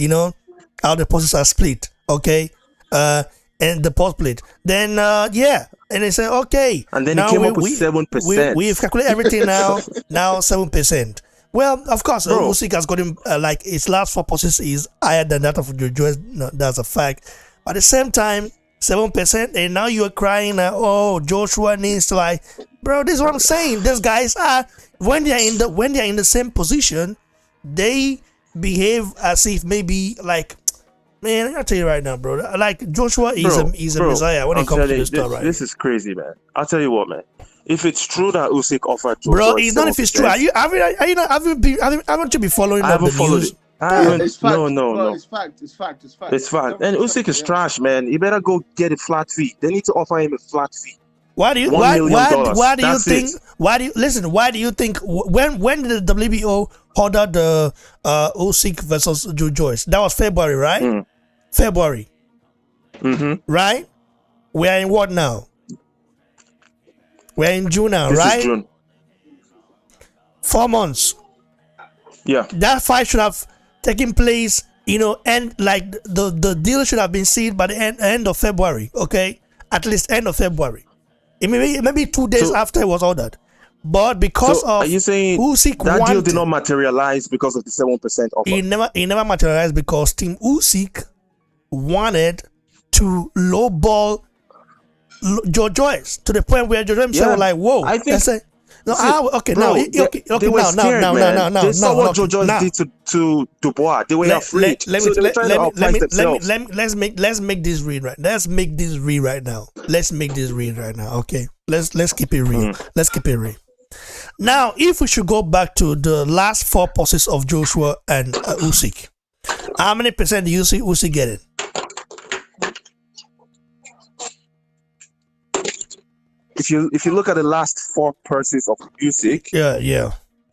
how the pauses are split, okay? And the pause split. Then and they say, okay. And then he came up with 7%. We've calculated everything now 7%. Well, of course, Usyk has got him, his last 4 pauses is higher than that of Joe. That's a fact. At the same time, 7%, and now you're crying that, Joshua needs to bro, this is what I'm saying. These guys are, when they're in the same position, they behave as if maybe man, I gotta tell you right now, bro. Joshua is a messiah when it comes to this stuff, right? This is crazy, man. I'll tell you what, man. If it's true that Usyk offered Joshua, bro, it's not if it's true. Haven't you been following I haven't followed news? it. It's fact. No. It's fact. It's fact. And Usyk is trash, man. You better go get a flat fee. They need to offer him a flat fee. Why do you think when did the WBO order the Usyk versus Joe Joyce? That was February, right? February. Right? We are in what now? We're in June now, right? This is June. 4 months. Yeah. That fight should have taken place, and the deal should have been sealed by the end of February, okay? At least end of February. It may be 2 days after it was ordered. But because of are you saying Usyk that deal did not materialize because of the 7% offer? It never materialized because Team Usyk wanted to lowball Joe Joyce to the point where Joe Joyce was like, "Whoa!" I think. Okay, bro, now, they were scared, man. They saw what Joe Joyce did to Dubois. They were afraid. Let's make this read right. Let's make this read right now. Okay, let's keep it real. Let's keep it real. Now, if we should go back to the last 4 pulses of Joshua and Usyk, how many percent do you see Usyk getting? If you look at the last 4 purses of Usyk, yeah,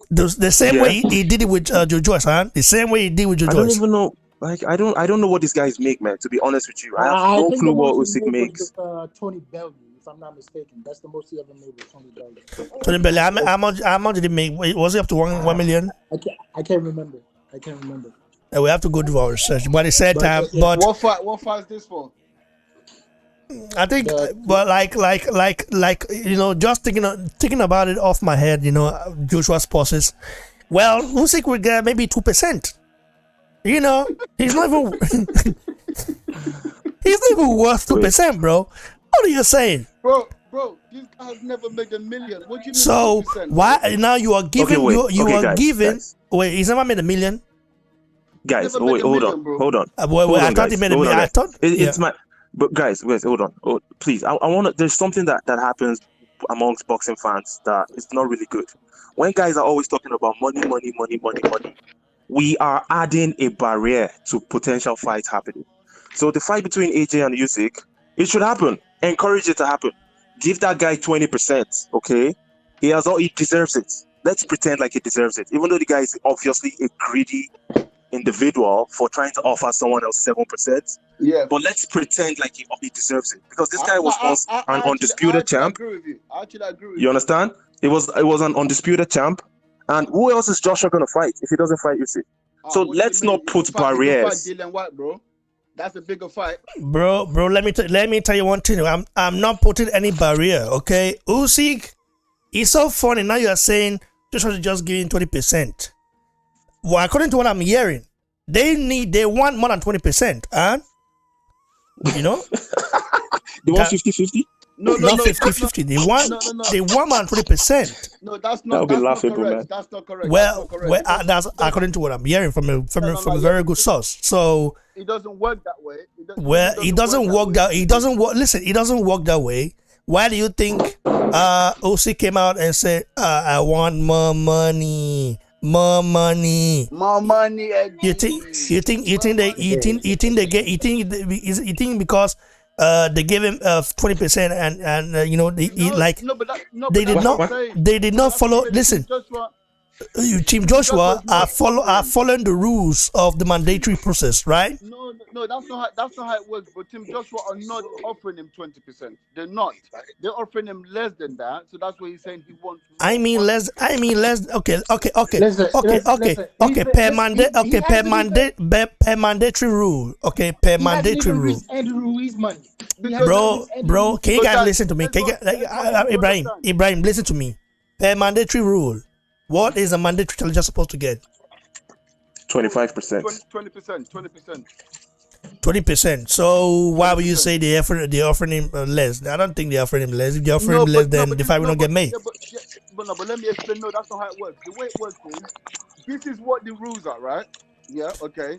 the same way he did it with Dubois, huh? The same way he did with Dubois. I don't even know. Like I don't know what these guys make, man. To be honest with you, I have no clue what Usyk makes. Tony Bellew, if I'm not mistaken, that's the most he ever made with Tony Bellew. Tony Bellew, how much did he make? Was he up to 1 million? I can't remember. We have to go do our research. But at the same time, but what fight is this for? I think, but like just thinking about it off my head, Joshua's pulses. Well, Usyk would get maybe 2%. He's not even worth 2%, bro. What are you saying, bro? This guy's never made $1 million. What do you mean? So 2%, why now you are giving guys. Wait, he's never made $1 million. Guys, wait, hold on. I thought he made $1 million. I thought it's my. But guys, wait, hold on. Please, I want to. There's something that happens amongst boxing fans that is not really good. When guys are always talking about money, we are adding a barrier to potential fights happening. So the fight between AJ and Usyk, it should happen. Encourage it to happen. Give that guy 20%. Okay, he deserves it. Let's pretend like he deserves it, even though the guy is obviously a greedy individual for trying to offer someone else 7%. Yeah, but let's pretend like he deserves it, because this guy was once an undisputed champ. I actually agree with you. You understand? It was an undisputed champ, and who else is Joshua gonna fight if he doesn't fight Usyk? So let's not put barriers. Dylan White, bro. That's a bigger fight, bro. Let me tell you one thing. I'm not putting any barrier. Okay, Usyk, it's so funny now. You are saying Joshua is just giving 20%. Well, according to what I'm hearing, they want more than 20%, huh? They want 50-50? Not 50-50. They want more than 20%. No, that's not. That would be laughable, correct. man. That's not correct. That's according to what I'm hearing from a very good source. So it doesn't work that way. It doesn't work that. It doesn't work. Listen, it doesn't work that way. Why do you think Usyk came out and said, "I want more money"? More money. You think because they gave him 20% and they did not follow. Listen, Team Joshua are following the rules of the mandatory process, right? No, that's not how it works. But Team Joshua are not offering him 20%. They're not. They're offering him less than that. So that's what he's saying he wants. I mean less. Okay. Per mandatory rule. Okay, per mandatory rule. Bro, can you guys listen to me? Ibrahim, listen to me. Per mandatory rule. What is a mandatory challenger supposed to get? 25%. 20%. 20%. So why would you say they're offering him less? I don't think they're offering him less. If they're offering him less, then the fight will not get made. But let me explain. No, that's not how it works. The way it works is, this is what the rules are, right? Yeah, okay.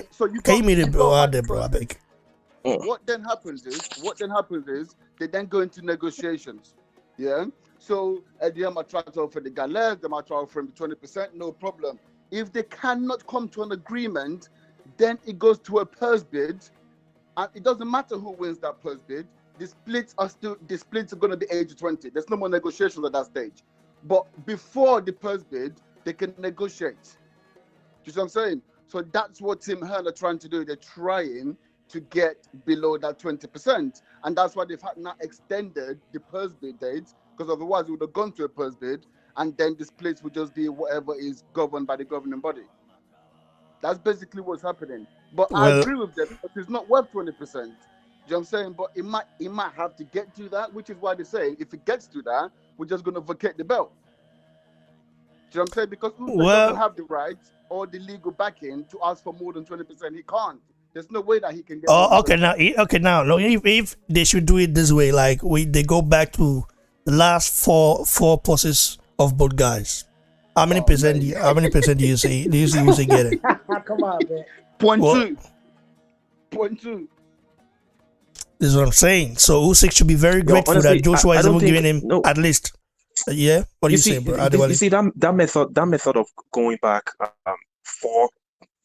So you can you bro? I beg. What then happens is they then go into negotiations. Yeah. So at the end, I try to offer the guy less. They might try to offer him 20%. No problem. If they cannot come to an agreement, then it goes to a purse bid, and it doesn't matter who wins that purse bid. The splits are going to be 80-20. There's no more negotiations at that stage. But before the purse bid, they can negotiate. Do you see what I'm saying? So that's what Team Hearn are trying to do. They're trying to get below that 20%, and that's why they've now extended the purse bid dates, because otherwise it would have gone to a purse bid, and then the splits would just be whatever is governed by the governing body. That's basically what's happening. But I agree with them, because it's not worth 20%. Do you know what I'm saying? But it might have to get to that, which is why they're saying if it gets to that, we're just going to vacate the belt. Do you know what I'm saying? Because Usyk doesn't have the right or the legal backing to ask for more than 20%. He can't. There's no way that he can get. Now, look, if they should do it this way, like they go baback to the last four pulses of both guys. How many percent do you see Usyk getting? Come on, man. 0.2. This is what I'm saying. So Usyk should be very grateful that Joshua is even giving him at least. Yeah, what do you say, bro? You see that method of going back for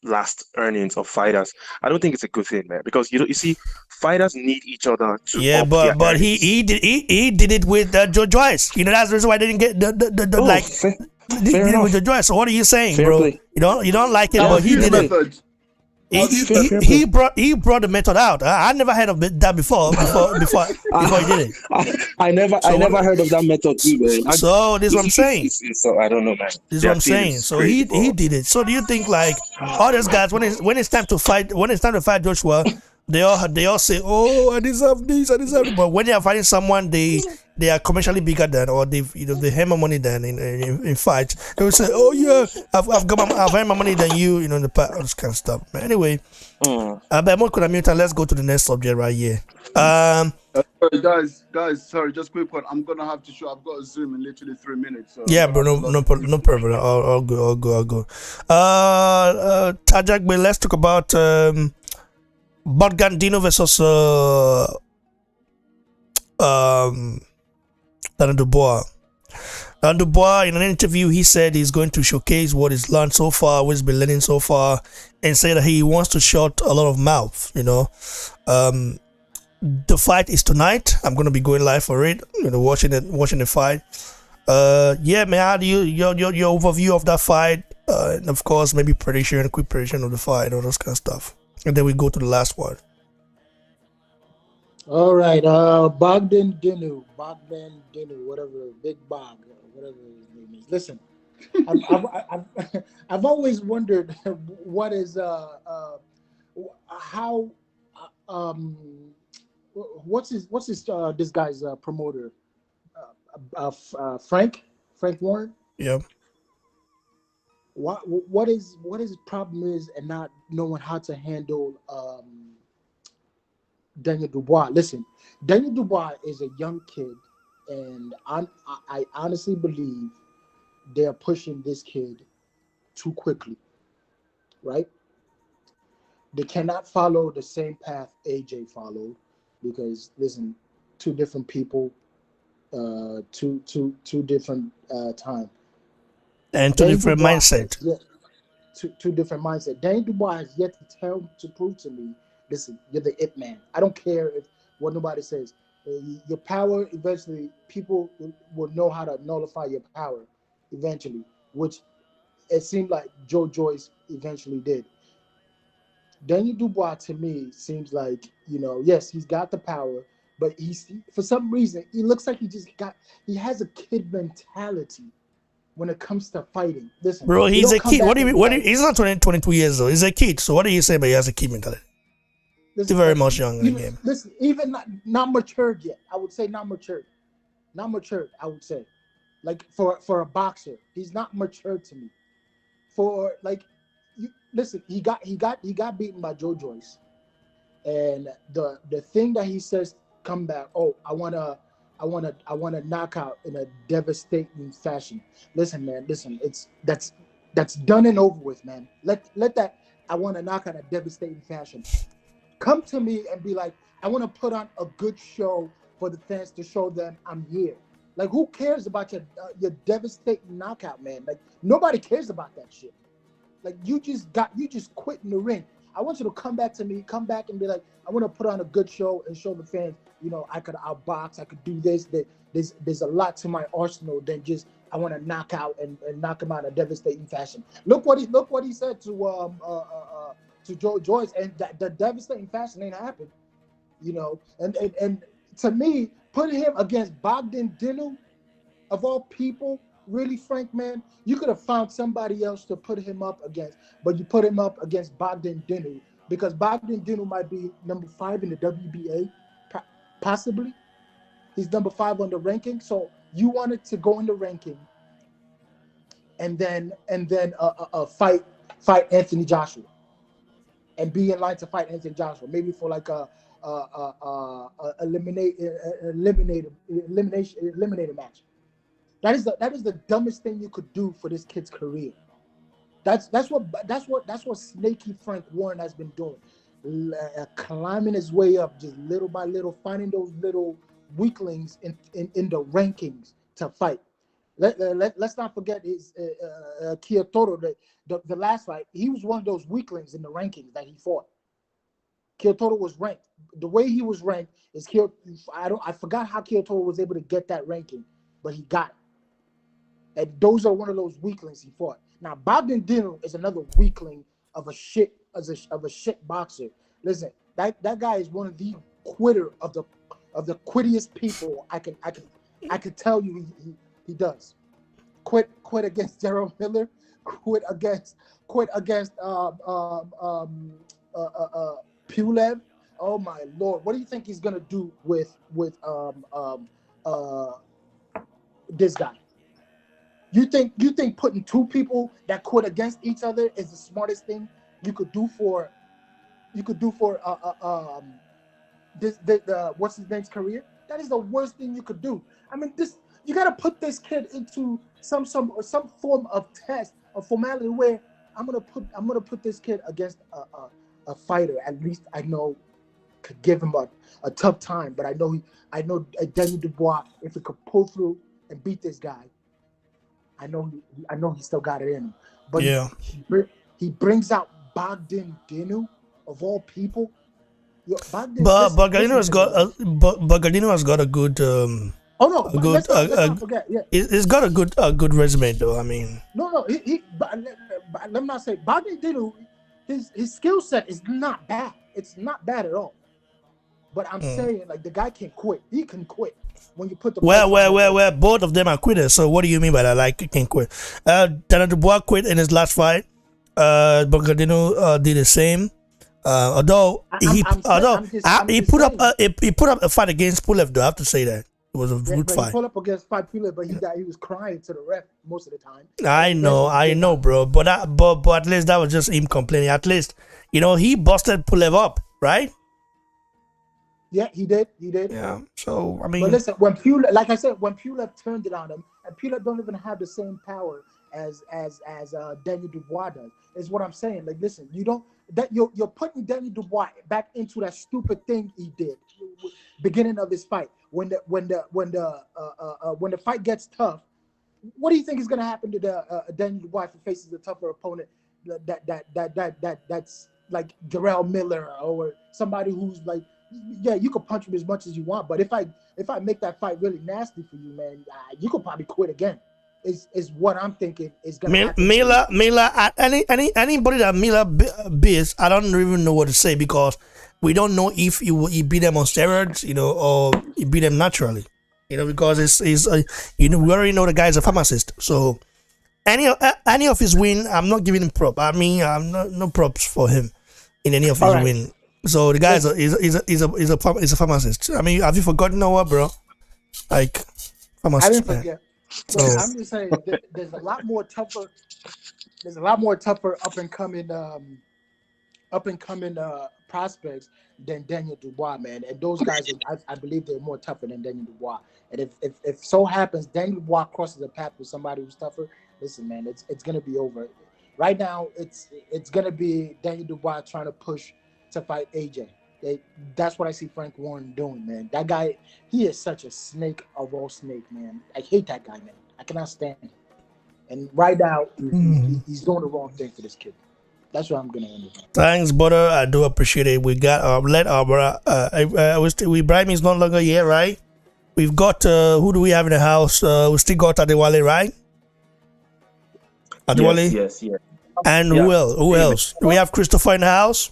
last earnings of fighters, I don't think it's a good thing, man. Because you see, fighters need each other to yeah, up their but earnings. he did it with Dubois. You know, that's the reason why they didn't get the like. Did it with Dubois. So what are you saying, Fair bro? play. You don't like it, but he did it. He brought the method out. I never heard of that before he did it. I never heard of that method too, man. So this is what I'm saying. So I don't know, man. This is what I'm saying. So he did it. So do you think like all these guys when it's time to fight Joshua, they all say, oh, I deserve this, but when they are fighting someone they are commercially bigger than, or they hammer money than in fights, they will say, oh yeah, I've earned my money than you, in the past, all this kind of stuff. But anyway, let's go to the next subject right here. Sorry, guys, sorry, just quick one. I'm gonna have to show. I've got a Zoom in literally 3 minutes. So yeah, bro, no problem. I'll go. Tajak, let's talk about Dinu versus Dubois. Dubois, in an interview, he said he's going to showcase what he's learned so far, what he's been learning so far, and say that he wants to shut a lot of mouth. The fight is tonight. I'm going to be going live for it. Watching the fight. Yeah, man. How do your overview of that fight? And of course, maybe quick prediction of the fight, all those kind of stuff, and then we go to the last one. All right, Dinu, whatever, Big Bog, whatever his name is. Listen, I've always wondered what is how what's his this guy's promoter, Frank Warren. Yeah. What his problem is and not knowing how to handle Daniel Dubois. Listen, Daniel Dubois is a young kid, and I honestly believe they're pushing this kid too quickly, right? They cannot follow the same path AJ followed, because listen, two different people, two different time, and two different mindset. Yeah, two different mindset. Daniel Dubois has yet to prove to me, listen, you're the it man. I don't care what nobody says. Your power, eventually, people will know how to nullify your power eventually, which it seemed like Joe Joyce eventually did. Daniel Dubois, to me, seems like, yes, he's got the power, but for some reason, he looks like he has a kid mentality when it comes to fighting. Listen, bro, he's a kid. What do you mean? He's not 22 years old. He's a kid. So what do you say? But he has a kid mentality. He's very much young in the game. Listen, even not matured yet. I would say not matured. Not matured, I would say. Like for a boxer, he's not matured to me. Listen, he got beaten by Joe Joyce, and the thing that he says, come back. Oh, I want to knock out in a devastating fashion. Listen, man. Listen, that's done and over with, man. Let that I want to knock out in a devastating fashion come to me and be like, I want to put on a good show for the fans to show them I'm here. Like, who cares about your devastating knockout, man? Like, nobody cares about that shit. Like, you just quit in the ring. I want you to come back and be like, I want to put on a good show and show the fans, I could outbox, I could do this. There's a lot to my arsenal than just I want to knock out and knock him out in a devastating fashion. Look what he said to Joe Joyce, and the devastating fashion ain't happened, and to me, putting him against Dinu, of all people, really, Frank, man, you could have found somebody else to put him up against, but you put him up against Dinu because Dinu might be number 5 in the WBA, possibly. He's number 5 on the ranking, so you wanted to go in the ranking, and then fight Anthony Joshua. And be in line to fight Anthony Joshua, maybe for like a eliminator match. That is the dumbest thing you could do for this kid's career. That's what Snaky Frank Warren has been doing, climbing his way up just little by little, finding those little weaklings in the rankings to fight. Let's not forget his Kyoto, the last fight. He was one of those weaklings in the rankings that he fought. Kyoto was ranked. The way he was ranked is I forgot how Kyoto was able to get that ranking, but he got it. And those are one of those weaklings he fought. Now Bogdan Dinu is another weakling of a shit boxer. Listen, that guy is one of the quitter of the quittiest people I can tell you he does. Quit against Gerald Miller, quit against Pulev. Oh my lord, what do you think he's gonna do with this guy? You think putting two people that quit against each other is the smartest thing you could do for what's his name's career? That is the worst thing you could do. I mean, you got to put this kid into some form of test, a formality where I'm gonna put this kid against a fighter. At least I know could give him a tough time, but I know Daniel Dubois, if he could pull through and beat this guy, I know he still got it in him. But yeah, he brings out Bogdan Dinu of all people. Bogdanino has got a good. Let's not forget. Yeah, he's got a good resume, though. I mean, let me not say Bogdan Dinu. His skill set is not bad. It's not bad at all. But I'm saying, like, the guy can quit. He can quit when you put the. Well, both of them are quitters. So what do you mean by that? Like, he can quit. Daniel Dubois quit in his last fight. Bogdanino did the same. Although he put up a fight against Pulev, though. I have to say that it was a good fight. He put up against Pulev, but he was crying to the ref most of the time. I know, bro. But at least that was just him complaining. At least he busted Pulev up, right? Yeah, he did. Yeah. So I mean, but listen, when Pulev turned it on him, and Pulev don't even have the same power as Daniel Dubois does. Is what I'm saying. Like, listen, you're putting Daniel Dubois back into that stupid thing he did beginning of his fight. When the fight gets tough, what do you think is going to happen to Daniel Dubois if he faces a tougher opponent that's like Jarrell Miller or somebody who's like, yeah, you can punch him as much as you want, but if I make that fight really nasty for you, man, you could probably quit again. Is what I'm thinking is going to happen. Miller, anybody that Miller beats, I don't even know what to say, because we don't know if he beat them on steroids, or he beat them naturally, because we already know the guy's a pharmacist. So any of his win, I'm not giving him prop. I mean, I'm no props for him in any of his win. So the guy is a pharmacist. I mean, have you forgotten or what, bro? Like, pharmacist. I didn't forget. So I'm just saying, there's a lot more tougher up and coming prospects than Daniel Dubois, man. And those guys, I believe they're more tougher than Daniel Dubois. And if so happens Daniel Dubois crosses the path with somebody who's tougher, listen, man, it's gonna be over. Right now, it's gonna be Daniel Dubois trying to push to fight AJ. That's what I see Frank Warren doing, man. That guy, he is such a snake of all snake, man. I hate that guy, man. I cannot stand him. And right now, he's doing the wrong thing for this kid. That's what I'm gonna end it. Thanks, brother. I do appreciate it. We got let our brother. Ibrahim is no longer here, right? We've got who do we have in the house? We still got Adewale, right? Adewale. Yes. And who else? Do we have Christopher in the house?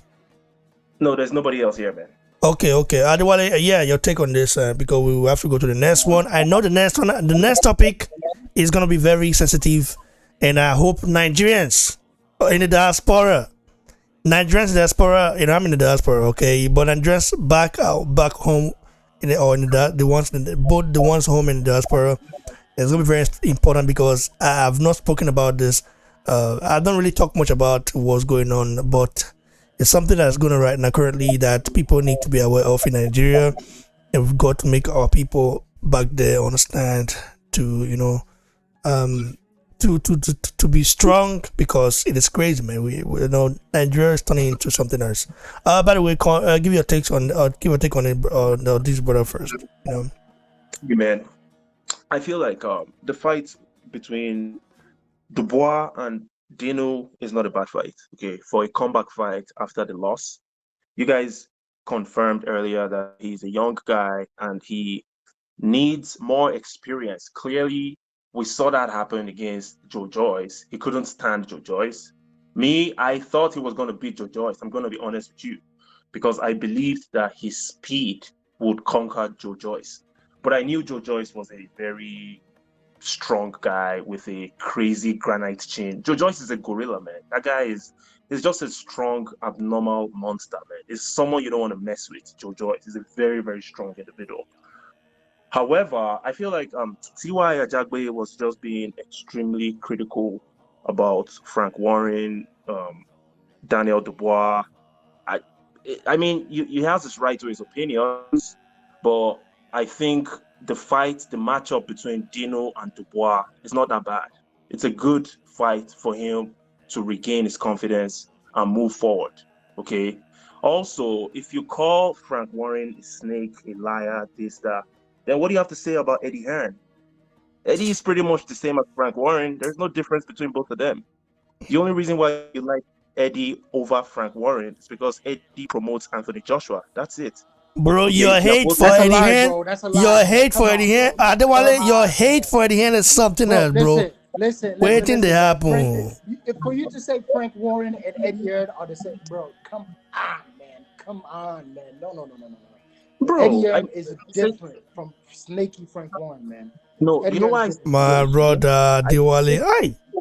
No, there's nobody else here, man. Okay. Adewale, your take on this, because we will have to go to the next one. I know the next topic is going to be very sensitive, and I hope Nigerians in the diaspora, I'm in the diaspora, okay, but Nigerians back home, both the ones home in the diaspora, it's going to be very important, because I have not spoken about this. I don't really talk much about what's going on, but it's something that's going on right now currently that people need to be aware of in Nigeria, and we've got to make our people back there understand to to be strong, because it is crazy, man. We Nigeria is turning into something else. By the way, give your take on it, this brother first. Man, I feel like the fight between Dubois and Dinu is not a bad fight. Okay, for a comeback fight after the loss, you guys confirmed earlier that he's a young guy and he needs more experience. Clearly, we saw that happen against Joe Joyce. He couldn't stand Joe Joyce. Me, I thought he was going to beat Joe Joyce. I'm going to be honest with you, because I believed that his speed would conquer Joe Joyce. But I knew Joe Joyce was a very strong guy with a crazy granite chin. Joe Joyce is a gorilla, man. That guy is just a strong, abnormal monster, man. It's someone you don't want to mess with. Joe Joyce is a very, very strong individual. However, I feel like T.Y. Ajagbe was just being extremely critical about Frank Warren, Daniel Dubois. I mean, he has his right to his opinions, but I think the matchup between Dino and Dubois is not that bad. It's a good fight for him to regain his confidence and move forward. Okay. Also, if you call Frank Warren a snake, a liar, this, that, then what do you have to say about Eddie Hearn? Eddie is pretty much the same as Frank Warren. There's no difference between both of them. The only reason why you like Eddie over Frank Warren is because Eddie promotes Anthony Joshua. That's it. Bro, your hate for Eddie Hearn, your hate for Eddie Hearn, your hate for Eddie Hearn is something else, bro. Listen. Waiting to happen. For you to say Frank Warren and Eddie Hearn are the same, bro, come on, man. No. Bro, Eddie Hearn is different from snaky Frank Warren, man. No, Eddie, you know why? My brother, Diwali,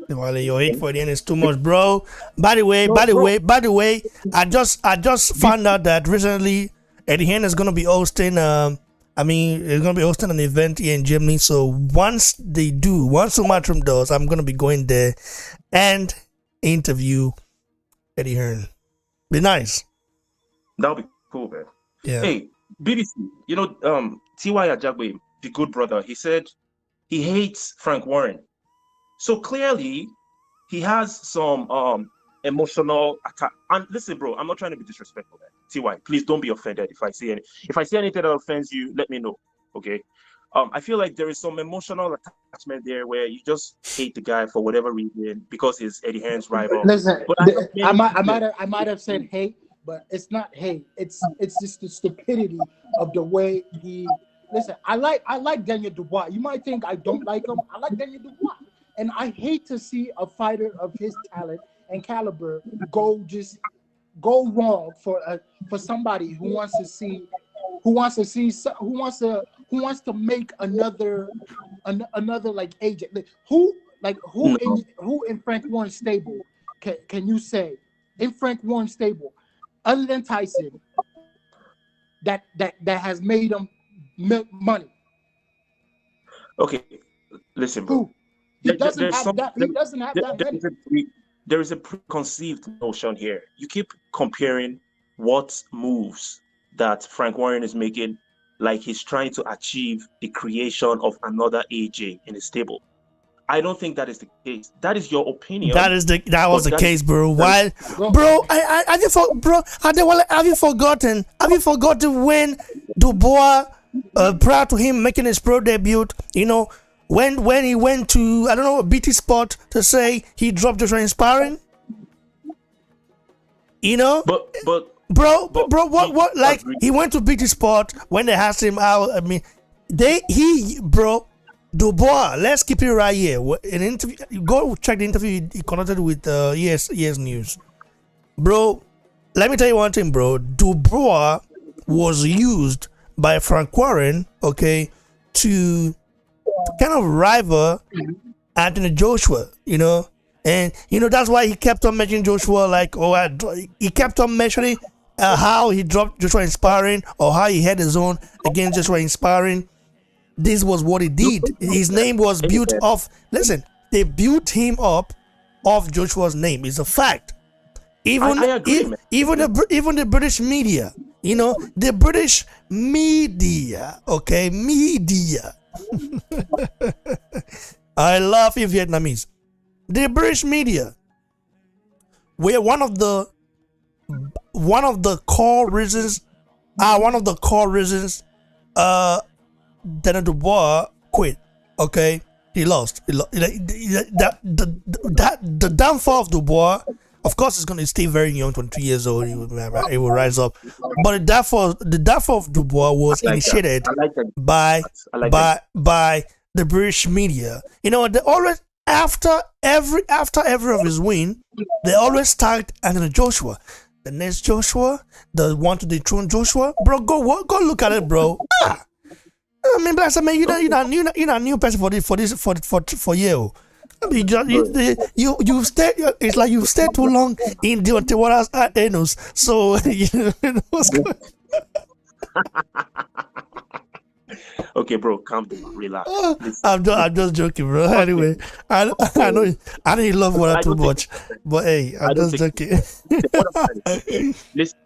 Diwali, your hate for Eddie Hearn is too much, bro. By the way, I just found out that recently Eddie Hearn is gonna be hosting. He's gonna be hosting an event here in Germany. So once Sumatrum does, I'm gonna be going there and interview Eddie Hearn. Be nice. That'll be cool, man. Yeah. Hey, BBC, T.Y. Ajagbe, the good brother, he said he hates Frank Warren. So clearly, he has some emotional attack. And listen, bro, I'm not trying to be disrespectful, man. T.Y., please don't be offended if I say anything that offends you, let me know. Okay. I feel like there is some emotional attachment there where you just hate the guy for whatever reason because he's Eddie Hearn's rival. Listen, I might have said hate, but it's not hate. It's just the stupidity of the way he. Listen, I like Daniel Dubois. You might think I don't like him. I like Daniel Dubois, and I hate to see a fighter of his talent and caliber go wrong for somebody who wants to make another like agent. Who in Frank Warren's stable can you say in Frank Warren's stable other than Tyson that has made him money? Okay, listen, bro. He doesn't have that many. There is a preconceived notion here. You keep comparing what moves that Frank Warren is making, like he's trying to achieve the creation of another AJ in his stable. I don't think that is the case. That is your opinion. That was the case, bro. Why, bro? Have you forgotten? Have you forgotten when Dubois, prior to him making his pro debut, when he went to a BT Sport to say he dropped Joshua in sparring? But what? Like he went to BT Sport when they asked him out. I mean, Dubois. Let's keep it right here. In an interview, go check the interview he conducted with ES News, bro. Let me tell you one thing, bro. Dubois was used by Frank Warren, okay, to kind of rival Anthony Joshua, and that's why he kept on mentioning Joshua, he kept on mentioning how he dropped Joshua in sparring or how he had his own against Joshua in sparring. This was what he did. His name was built off. Listen, they built him up off Joshua's name. It's a fact. Even the British media, the British media, okay, media. I love you Vietnamese. The British media were one of the core reasons. Daniel Dubois quit. Okay, He lost. The downfall of Dubois, of course, is going to stay very young, 22 years old. He will rise up. But the downfall of Dubois was initiated by the British media. You know, they always after every of his win, they always tagged Anthony Joshua. The next Joshua, the one to dethrone Joshua, bro. Go look at it, bro. I mean, bless. I mean, you're not a new person for you. I mean, you stayed. It's like you stayed too long in the Ottawa's anus. So you know what's good. Okay, bro, calm down, relax. I'm just joking, bro. Anyway, I know you love water too much, but hey, I'm just joking. Listen,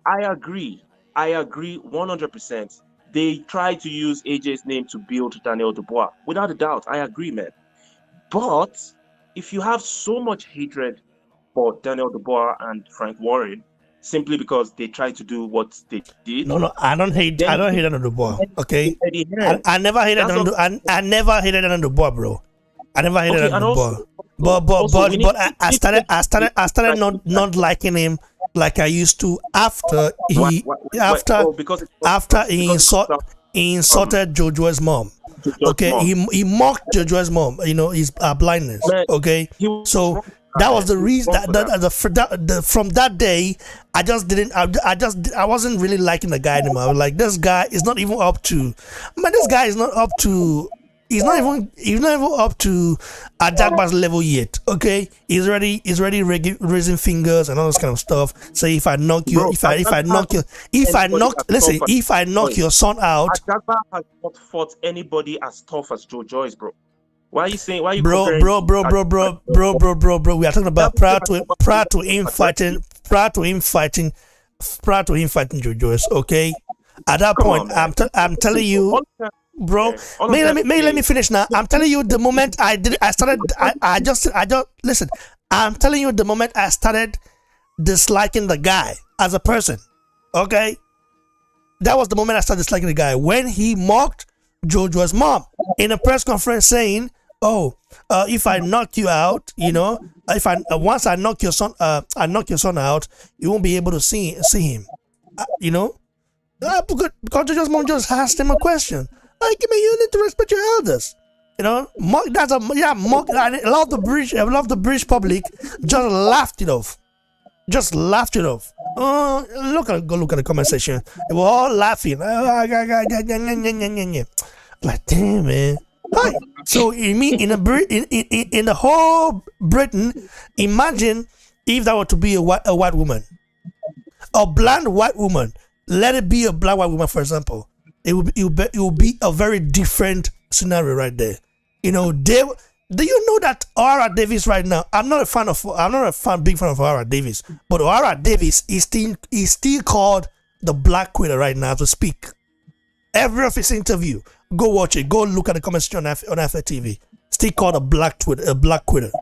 I agree 100%. They try to use AJ's name to build Daniel Dubois. Without a doubt, I agree, man. But if you have so much hatred for Daniel Dubois and Frank Warren simply because they tried to do what they did, no, I don't hate Daniel Dubois. Okay, I never hated Daniel. I never hated Daniel Dubois, bro. I never hated Daniel Dubois. But I started not liking him like I used to after he insulted Jojo's mom. Okay, he mocked Jojo's mom. You know, his blindness. Okay, so that was the reason that from that day I wasn't really liking the guy anymore. I was like, this guy is not even up to. Man, this guy is not up to. He's not even up to Ajagba's level yet. Okay, he's already raising fingers and all this kind of stuff. Say if I knock you, if I knock your son out. Ajagba has not fought anybody as tough as Joe Joyce, bro. Why are you saying? Why are you bro? We are talking about prior to him fighting Joe Joyce. Okay, at that point, I'm telling you. Bro, let me finish now. I'm telling you, the moment I just listen. I'm telling you, the moment I started disliking the guy as a person, okay, that was the moment I started disliking the guy when he mocked Jojo's mom in a press conference, saying, "Oh, if I knock you out, you know, if once I knock your son out, you won't be able to see him, you know." Because Jojo's mom just asked him a question. Like, I mean, you need to respect your elders. You know, mock. I love the British public just laughed it off. Oh, go look at the comment section. They were all laughing. Like, damn, man. Hi. So in the whole Britain, imagine if that were to be a white woman, a blonde white woman. Let it be a black white woman, for example. It will be a very different scenario right there. You know, do you know that O'Hara Davis right now? I'm not a big fan of O'Hara Davis, but O'Hara Davis is still called the Black Quitter right now to speak. Every of his interview, go watch it. Go look at the comments on FTV. Still called a Black Quitter.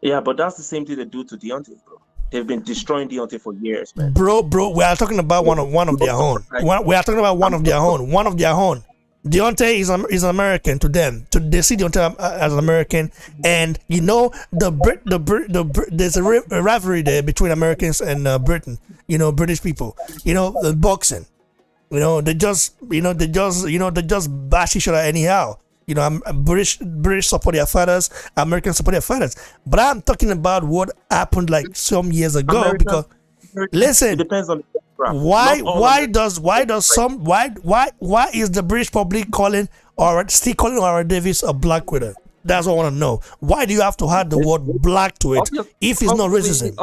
Yeah, but that's the same thing they do to Deontay, bro. They've been destroying Deontay for years, man. Bro, we are talking about one of their own. We are talking about one of their own. Deontay is American to them. They see Deontay as an American, and you know there's a rivalry there between Americans and Britain. You know, British people. You know, the boxing. You know, they just bash each other anyhow. You know, British support their fighters, Americans support their fighters. But I'm talking about what happened like some years ago. Because listen, it depends on why is the British public still calling O'Hara Davis a black quitter? That's what I want to know. Why do you have to add the word black to it if it's not racism?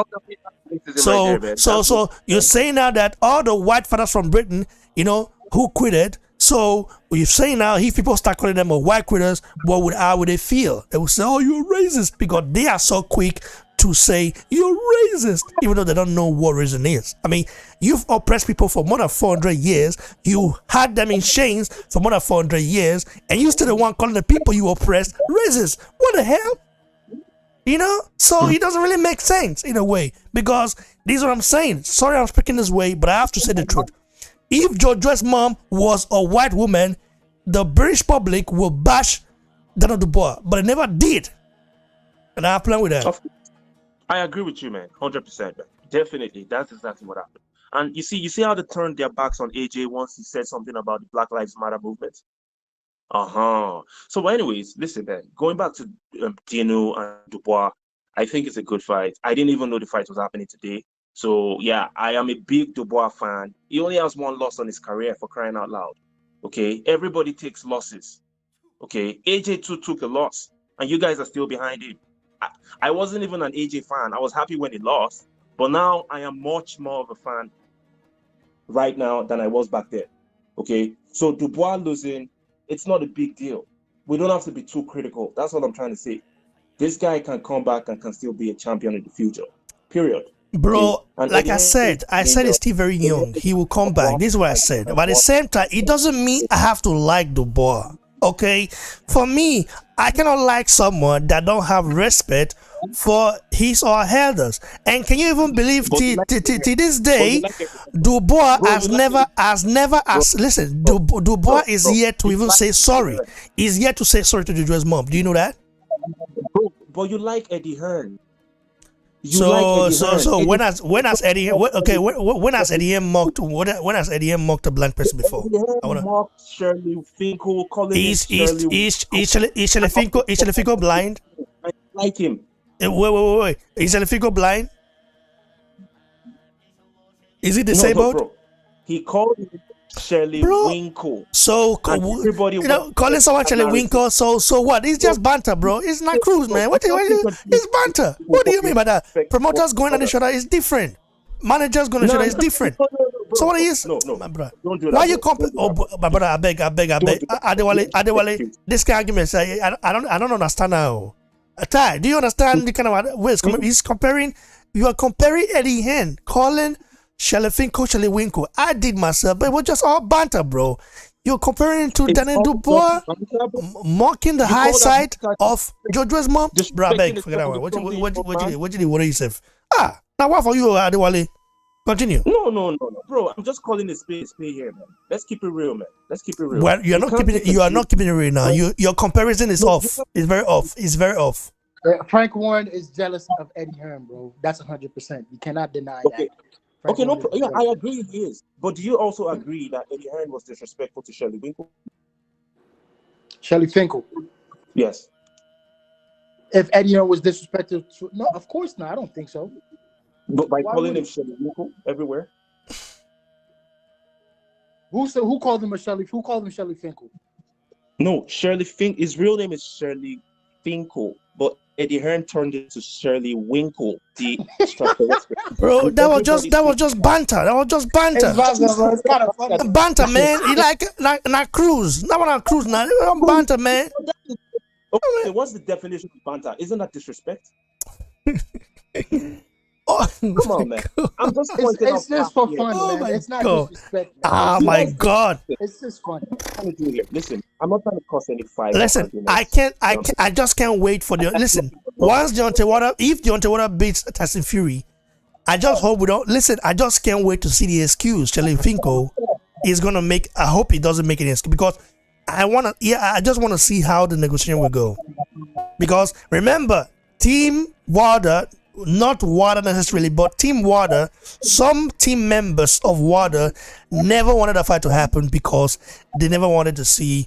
So you're saying now that all the white fighters from Britain, you know, who quitted. So you're saying now, if people start calling them a white quitters, how would they feel? They would say, "Oh, you're racist," because they are so quick to say you're racist, even though they don't know what reason is. I mean, you've oppressed people for more than 400 years. You had them in chains for more than 400 years, and you still the one calling the people you oppressed racist. What the hell? You know? So it doesn't really make sense in a way, because this is what I'm saying. Sorry I'm speaking this way, but I have to say the truth. If Jojo's mom was a white woman, the British public will bash Daniel Dubois, but they never did. And I have plan with that. I agree with you, man. 100%, man. Definitely, that's exactly what happened. And you see how they turned their backs on AJ once he said something about the Black Lives Matter movement. So, anyways, listen, man. Going back to Dinu and Dubois, I think it's a good fight. I didn't even know the fight was happening today. So, yeah, I am a big Dubois fan. He only has one loss on his career, for crying out loud. Okay, everybody takes losses. Okay, AJ too took a loss, and you guys are still behind him. I wasn't even an AJ fan. I was happy when he lost, but now I am much more of a fan right now than I was back then. Okay, so Dubois losing, it's not a big deal. We don't have to be too critical. That's what I'm trying to say. This guy can come back and can still be a champion in the future. Period. Bro, like I said he's still very young. He will come back. This is what I said. But at the same time, it doesn't mean I have to like Dubois. Okay? For me, I cannot like someone that don't have respect for his or her elders. And can you even believe to this day, Dubois Dubois is yet to even say sorry. He's yet to say sorry to Dubois' mom. Do you know that? But you like Eddie Hearn. So when has Eddie Hearn mocked a black person before? Mocked Shirley Finkel, is Shirley Finkel blind? I like him. Wait. Is Shirley Finkel blind? Is he disabled? No, bro. He called him Shirley Winkle. So calling someone Shirley Winkle. So what? It's just banter, bro. It's not cruise, man. It's banter. What do you mean by that? Promoters going at each other is different. Managers going at each other is different. So what is? No, my brother. Don't do that. Why you compare? Oh, my brother, I beg. Adewale, this kind of argument, I don't understand now. Ty, do you understand the kind of ways he's comparing? You are comparing Eddie Hearn, calling Shirley Winkle. I did myself, but it was just all banter, bro. You're comparing to Daniel Dubois, mocking the high side of Jojo's mom. Bro, I beg, forget that one. What did you worry yourself? Now what for you, Adewale? Continue. No, bro. I'm just calling it spade here, man. Let's keep it real, man. Let's keep it real. Well, you are not keeping it real now. Your comparison is off. It's very off. Frank Warren is jealous of Eddie Hearn, bro. That's 100%. You cannot deny that. Okay, I agree he is. But do you also agree that Eddie Hearn was disrespectful to Shirley Winkle? Shirley Finkel? Yes. If Eddie Hearn was disrespectful to... No, of course not. I don't think so. But by calling him Shirley Winkle everywhere? Who called him Shirley Finkel? No, Shirley Finkel. His real name is Shirley Finkel. But Eddie Hearn turned it to Shirley Winkle. Bro, that was just banter. It's kind of funny. Banter, man. He like cruise. Not cruise now. Banter, man. Okay, what's the definition of banter? Isn't that disrespect? Come on, man. I'm just it's just for fun, man. It's not disrespect. Oh my God. It's just fun. Listen, I'm not trying to cause any fight. Listen, I just can't wait for the listen. Once if Deontay Wilder beats Tyson Fury, I just hope we don't listen. I just can't wait to see the excuse Shirley Finkel is gonna make. I hope he doesn't make any excuse because I just want to see how the negotiation will go. Because remember, Team Wilder. Not Wilder necessarily, but Team Wilder, some team members of Wilder never wanted the fight to happen because they never wanted to see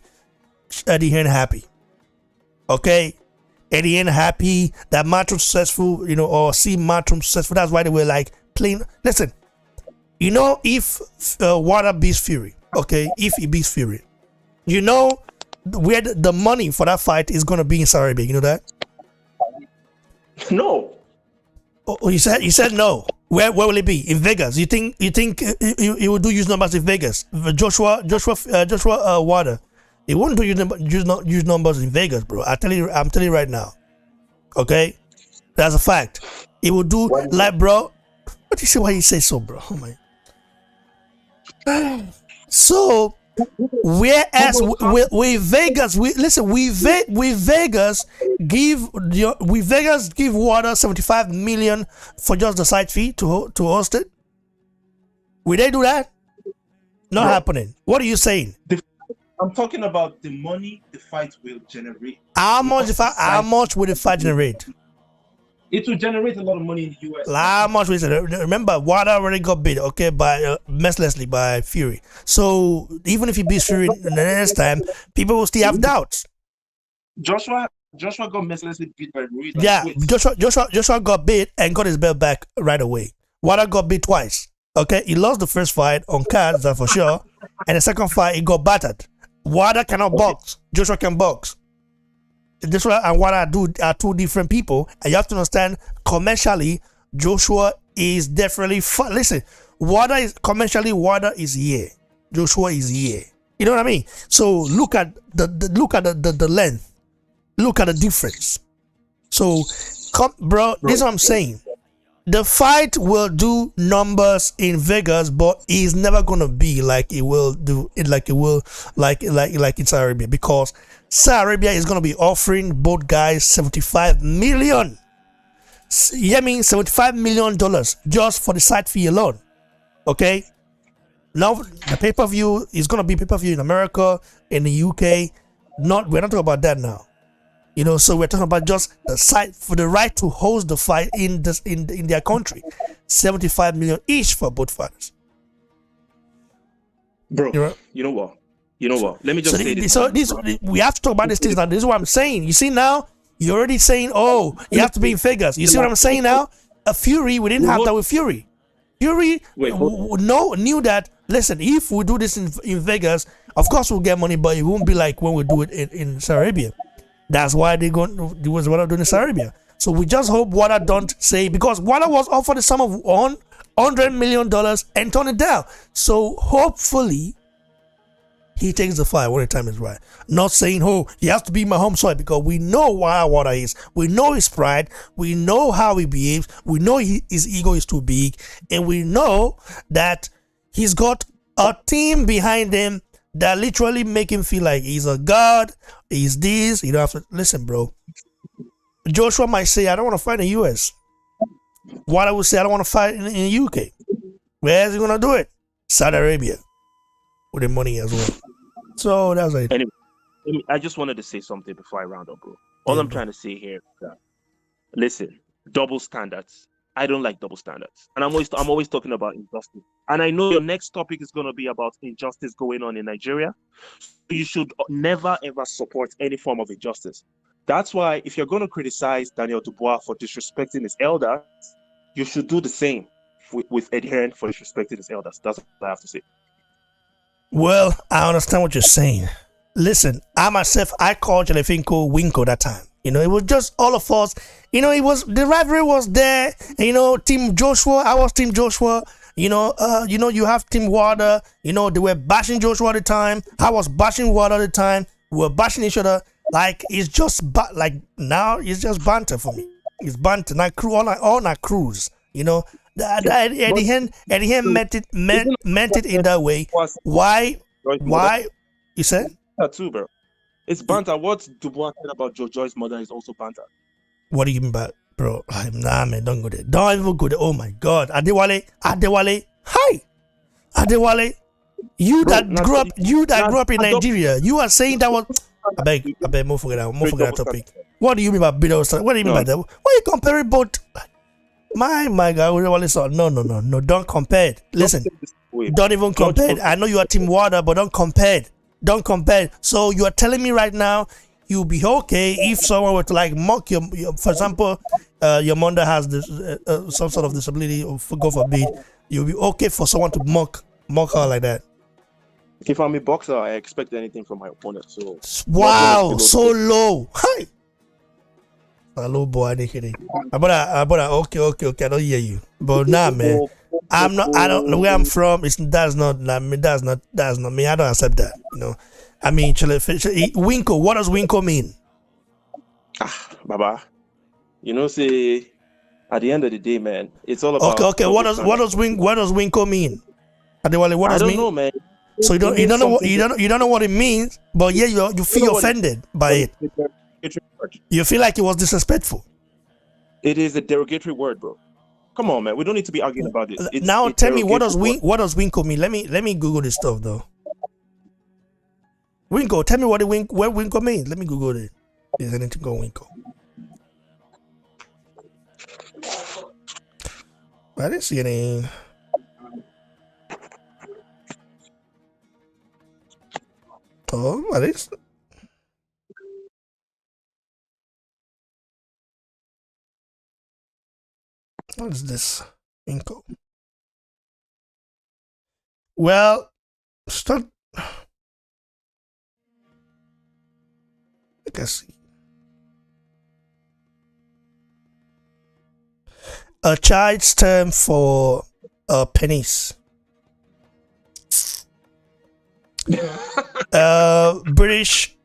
Eddie Hearn happy. Okay? Eddie Hearn happy, that Matchroom successful, or see Matchroom successful. That's why they were like playing. Listen, if Wilder beats Fury, okay? If he beats Fury, where the money for that fight is going to be in Saudi Arabia. You know that? No. Oh, you said no. Where will it be? In Vegas? You think he will do use numbers in Vegas? Joshua Wilder. He won't do use numbers in Vegas, bro. I'm telling you right now. Okay, that's a fact. He will do bro. What do you say? Why you say so, bro? Oh my. So. Whereas with Vegas, Vegas give Wilder 75 million for just the site fee to host it. Will they do that? Not happening. What are you saying? I'm talking about the money the fight will generate. How much will the fight generate? It will generate a lot of money in the US. How much will it? Remember, Wilder already got beat, okay, by mercilessly by Fury. So even if he beats Fury the next time, people will still have doubts. Joshua got mercilessly beat by Ruiz. Yeah, Joshua got beat and got his belt back right away. Wilder got beat twice. Okay, he lost the first fight on cards, that's for sure, and the second fight he got battered. Wilder cannot box. Joshua can box. Joshua and Wilder are two different people, and you have to understand commercially, Joshua is definitely listen. Wilder is here. Joshua is here. You know what I mean? So look at the length. Look at the difference. So, bro, this is what I'm saying. The fight will do numbers in Vegas, but it's never gonna be like it will do it like in Saudi Arabia, because Saudi Arabia is gonna be offering both guys $75 million. Yeah, I mean $75 million just for the site fee alone. Okay. Now the pay-per-view is gonna be pay-per-view in America, in the UK. We're not talking about that now. You know, so we're talking about just the site for the right to host the fight in their country. $75 million each for both fighters. Bro, you know what? Let me just say this. So we have to talk about these things now. This is what I'm saying. You see now, you're already saying, oh, you have to be in Vegas. You see what I'm saying now? A Fury, we didn't have that with Fury. Fury knew that, listen, if we do this in Vegas, of course we'll get money, but it won't be like when we do it in Saudi Arabia. That's why they was what I'm doing in Saudi Arabia. So we just hope Wilder don't say, because Wilder was offered the sum of $100 million and turned it down. So hopefully he takes the fight when the time is right. Not saying, oh, he has to be my home soil, because we know why Wilder is. We know his pride. We know how he behaves. We know his ego is too big. And we know that he's got a team behind him that literally make him feel like he's a god, he's this. You don't have to listen, bro. Joshua might say, I don't want to fight in the US. Wilder would say, I don't want to fight in the UK. Where's he gonna do it? Saudi Arabia, with the money as well. So that's it. Anyway, I just wanted to say something before I round up, bro. All I'm trying to say here is that, listen, double standards. I don't like double standards, and I'm always talking about injustice. And I know your next topic is going to be about injustice going on in Nigeria. You should never ever support any form of injustice. That's why if you're going to criticize Daniel Dubois for disrespecting his elders, you should do the same with Ed Hearn for disrespecting his elders. That's what I have to say. Well, I understand what you're saying. Listen, I called Jalefinko Winko that time. You know, it was just all of us. You know, the rivalry was there. You know, Team Joshua, I was Team Joshua. You know, you have Team Wilder. You know, they were bashing Joshua at the time. I was bashing Wilder at the time. We were bashing each other. Like, it's just now it's just banter for me. It's banter. Not crew all not crews. You know, at the end meant it in that way. Why? You said? That too, bro. It's banter. What Dubois said about Joy's mother is also banter. What do you mean by, bro? Nah, man, don't go there. Don't even go there. Oh my God, Adewale, hi, Adewale. You that grew up in Nigeria. You are saying that was. I beg, move forget that topic. What do you mean by bitter? What do you mean by that? Why you comparing both? My God, no, don't compare it. Listen, don't even compare it. I know you are Team Wilder, but don't compare it. Don't compare. So you are telling me right now you'll be okay if someone were to like mock your for example, your mother has this some sort of disability, or God forbid, you'll be okay for someone to mock her like that. If I'm a boxer, I expect anything from my opponent. So wow, so low. Hi. Hello, boy. I didn't hear it. Okay. I don't hear you. But nah, man. I don't. Where I'm from, that's not me. I don't accept that. You know. I mean, Winko. What does Winko mean? Baba. You know, say at the end of the day, man, it's all about. Okay. What does Winko mean? Adewale, what does it mean? I don't know, man. So you don't know what it means, but yeah, you feel offended by it. You feel like it was disrespectful. It is a derogatory word, bro. Come on, man. We don't need to be arguing about this. Now tell me, what does Winko mean? Let me Google this stuff though. Winkle. Tell me what Winkle means. Let me Google it. There's anything called Winkle. I didn't see any. Oh, what is? What is this? Winkle. Well, start. I guess. A child's term for penis. British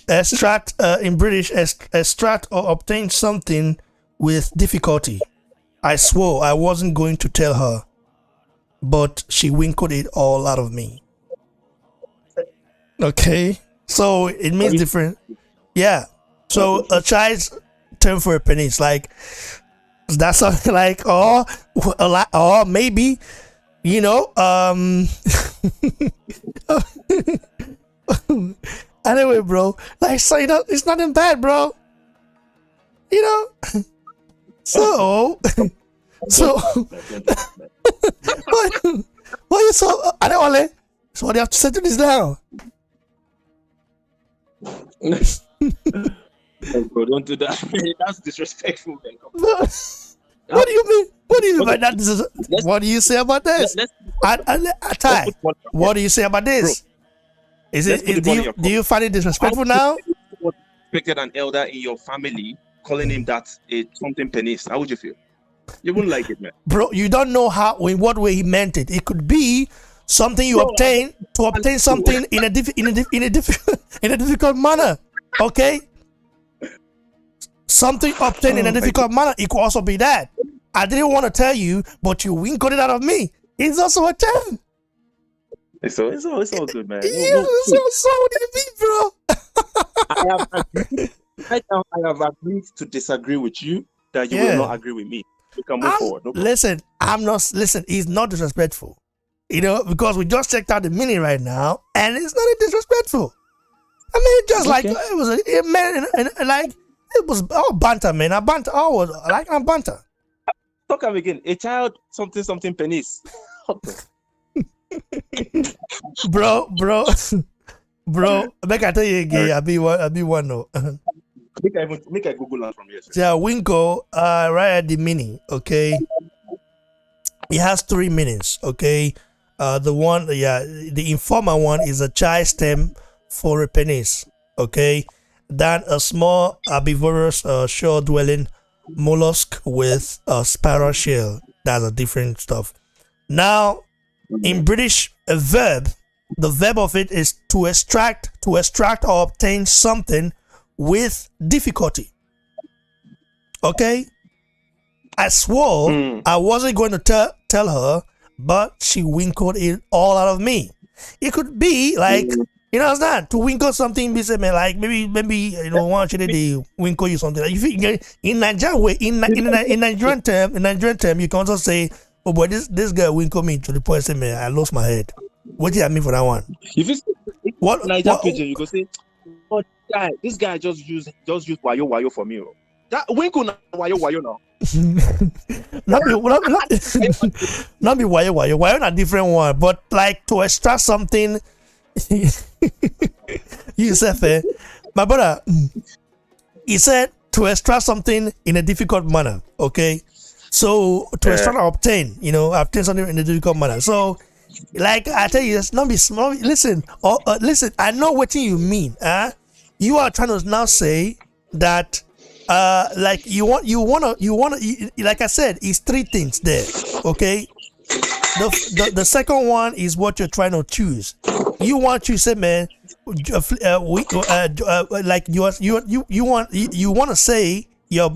extract or obtain something with difficulty. I swore I wasn't going to tell her, but she winkled it all out of me. Okay, so it means different. Yeah. So a child's term for a penis, like that's something like or maybe, you know, anyway, bro, like, so you know, it's nothing bad, bro, you know. So what you so I don't want. So what do you have to settle this down? Bro, don't do that. That's disrespectful, man. What do you mean? What do you mean by that? What do you say about this? Ty, what do you say about this? Bro, do you find it disrespectful now? Respected an elder in your family, calling him that something penis. How would you feel? You wouldn't like it, man. Bro, you don't know in what way he meant it. It could be something you obtain something in a difficult manner. Okay. Something obtained in a difficult manner. It could also be that. I didn't want to tell you, but you winkled it out of me. It's also a term. It's all good, man. So what do you mean, bro? I have agreed to disagree with you that you will not agree with me. You can move forward. No listen, it's not disrespectful. You know, because we just checked out the mini right now, and it's not disrespectful. I mean, just like it was like it was all banter, man. I banter. I was like I'm banter. Talk again. A child something penis. bro. Make I tell you again. I be one no. Make I Google that from here. Yeah, Winkle. Right at the mini. Okay. It has 3 minutes. Okay. The informer one is a child's term for a penis. Okay. Then a small herbivorous shore-dwelling mollusk with a spiral shell. That's a different stuff. Now, in British, a verb, the verb of it is to extract or obtain something with difficulty. Okay? I swore I wasn't going to tell her, but she winkled it all out of me. It could be like, you know, it's not to winkle something. Be saying like maybe you know, want you to winkle you something. Like in Nigerian way, in Nigerian term, you can also say, oh boy, this guy winkled me to the point say, man, I lost my head. What do you mean for that one? If it's Nigerian pigeon, you go say, oh, this guy just used wayo for me. That winkle na wayo now. not be wayo not different one, but like to extract something. You said, my brother, he said to extract something in a difficult manner. Okay, so to extract or obtain something in a difficult manner. So, like I tell you, it's not be small. Listen, I know what you mean. You are trying to now say that, like you want to, like I said, it's 3 things there. Okay. The second one is what you're trying to choose. You want to say, man, like you want to say you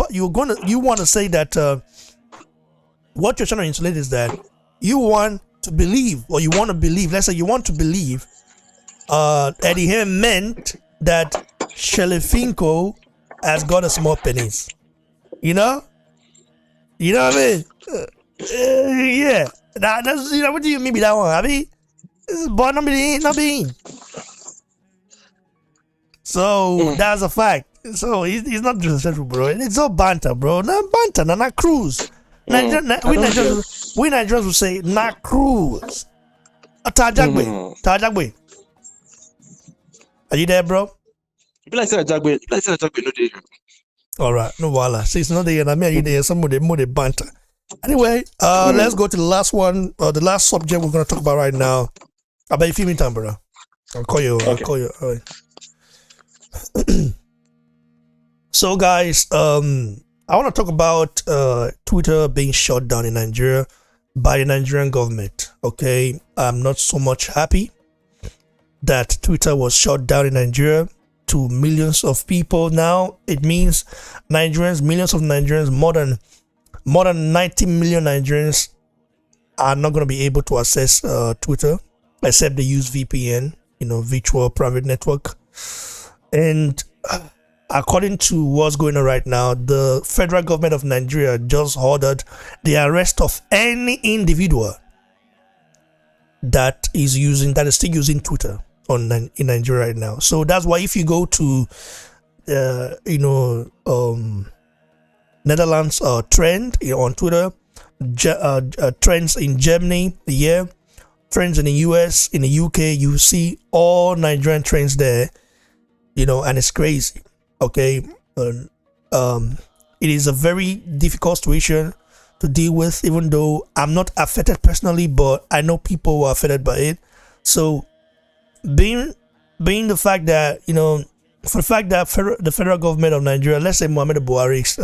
want to say that what you're trying to insulate is that you want to believe, or you want to believe. Let's say you want to believe Eddie Hearn meant that Shelefinko has got a small penis. You know what I mean? Yeah. That's what do you mean by that one? I mean, But not being. So that's a fact. So he's not disrespectful, bro. It's all banter, bro. Not banter, not cruise. We Nigerians will say not cruise. Tajagwe. Are you there, bro? All right, no wala. See, it's not there. I mean, you there. Somebody more banter. Anyway, let's go to the last one. The last subject we're gonna talk about right now. I bet you feel me, time, bro. I'll call you. All right. So, guys, I want to talk about Twitter being shut down in Nigeria by the Nigerian government. Okay, I'm not so much happy that Twitter was shut down in Nigeria to millions of people. Now it means millions of Nigerians, more than 90 million Nigerians are not going to be able to access Twitter except they use VPN, virtual private network. And according to what's going on right now, the federal government of Nigeria just ordered the arrest of any individual that is still using Twitter in Nigeria right now. So that's why if you go to Netherlands trend on Twitter, trends in Germany, trends in the US, in the UK, you see all Nigerian trends there, and it's crazy. Okay, it is a very difficult situation to deal with, even though I'm not affected personally, but I know people who are affected by it. So being the fact that, for the fact that the federal government of Nigeria, let's say Muhammad Buhari's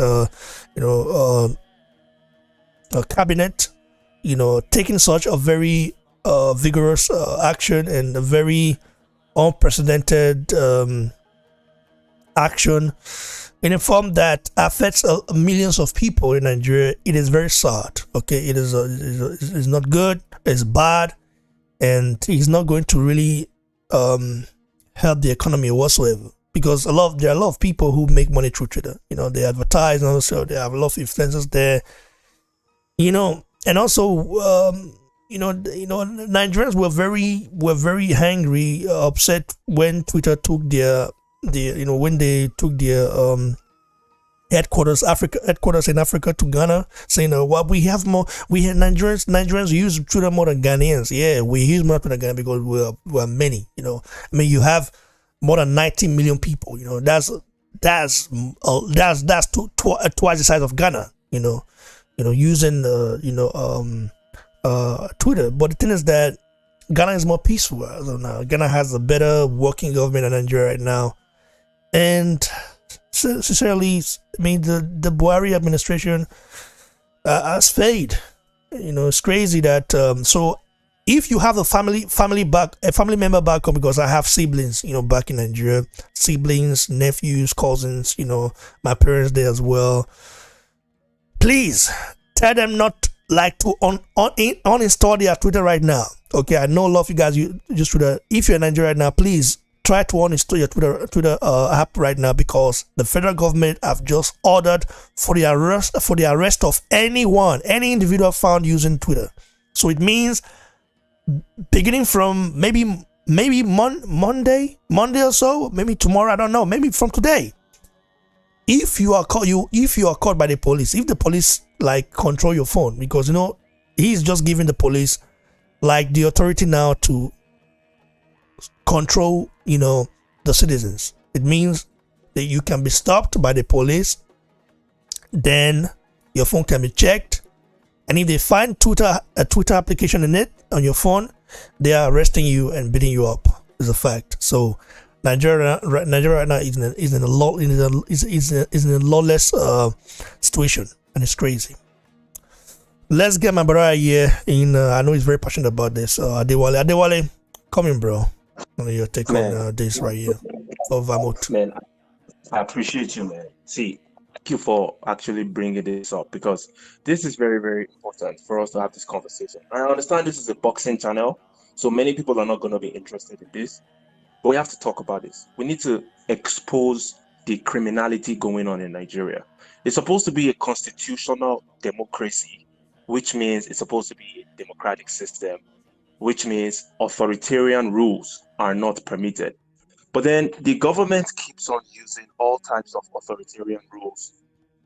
cabinet, taking such a very vigorous action and a very unprecedented action in a form that affects millions of people in Nigeria, it is very sad. Okay, it is not good. It's bad, and it's not going to really help the economy whatsoever. Because there are a lot of people who make money through Twitter. They advertise, and also they have a lot of influencers there. And also, Nigerians were very angry, upset when Twitter took when they took their headquarters in Africa to Ghana, saying Nigerians use Twitter more than Ghanaians. Yeah, we use more than Ghana because we're many. You have more than 90 million people. That's twice the size of Ghana. Using Twitter. But the thing is that Ghana is more peaceful as of now. Ghana has a better working government than Nigeria right now. And sincerely, the Buhari administration has failed. It's crazy that so if you have a family member back home, because I have siblings, back in Nigeria, siblings, nephews, cousins, my parents there as well. Please tell them not to uninstall their Twitter right now. Okay, I know a lot of you guys use Twitter. If you're in Nigeria right now, please try to uninstall your Twitter app right now, because the federal government have just ordered for the arrest of any individual found using Twitter. So it means beginning from maybe Monday or so, maybe tomorrow, I don't know, maybe from today. If you are caught by the police, if the police control your phone, because he's just giving the police the authority now to control the citizens. It means that you can be stopped by the police, then your phone can be checked, and if they find a Twitter application in it on your phone, they are arresting you and beating you up. Is a fact. So Nigeria right now is in a lawless situation, and it's crazy. Let's get my brother here in. I know he's very passionate about this. Adewale, come in, bro. Your take on this right here of Vermouth. Man, I appreciate you, man. See, thank you for actually bringing this up, because this is very, very important for us to have this conversation. I understand this is a boxing channel, so many people are not going to be interested in this. But we have to talk about this. We need to expose the criminality going on in Nigeria. It's supposed to be a constitutional democracy, which means it's supposed to be a democratic system which means authoritarian rules are not permitted. But then the government keeps on using all types of authoritarian rules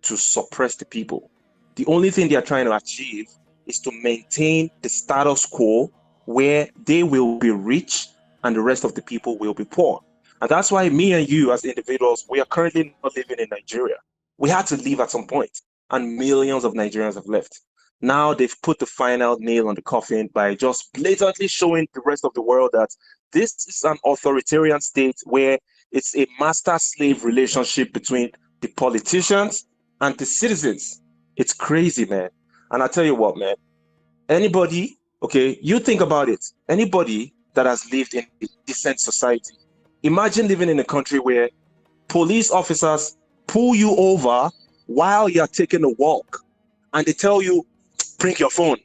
to suppress the people. The only thing they are trying to achieve is to maintain the status quo where they will be rich and the rest of the people will be poor. And that's why me and you as individuals, we are currently not living in Nigeria. We had to leave at some point, and millions of Nigerians have left. Now they've put the final nail on the coffin by just blatantly showing the rest of the world that this is an authoritarian state where it's a master-slave relationship between the politicians and the citizens. It's crazy, man. And I tell you what, man, anybody, okay, you think about it, anybody that has lived in a decent society, imagine living in a country where police officers pull you over while you're taking a walk and they tell you, bring your phone.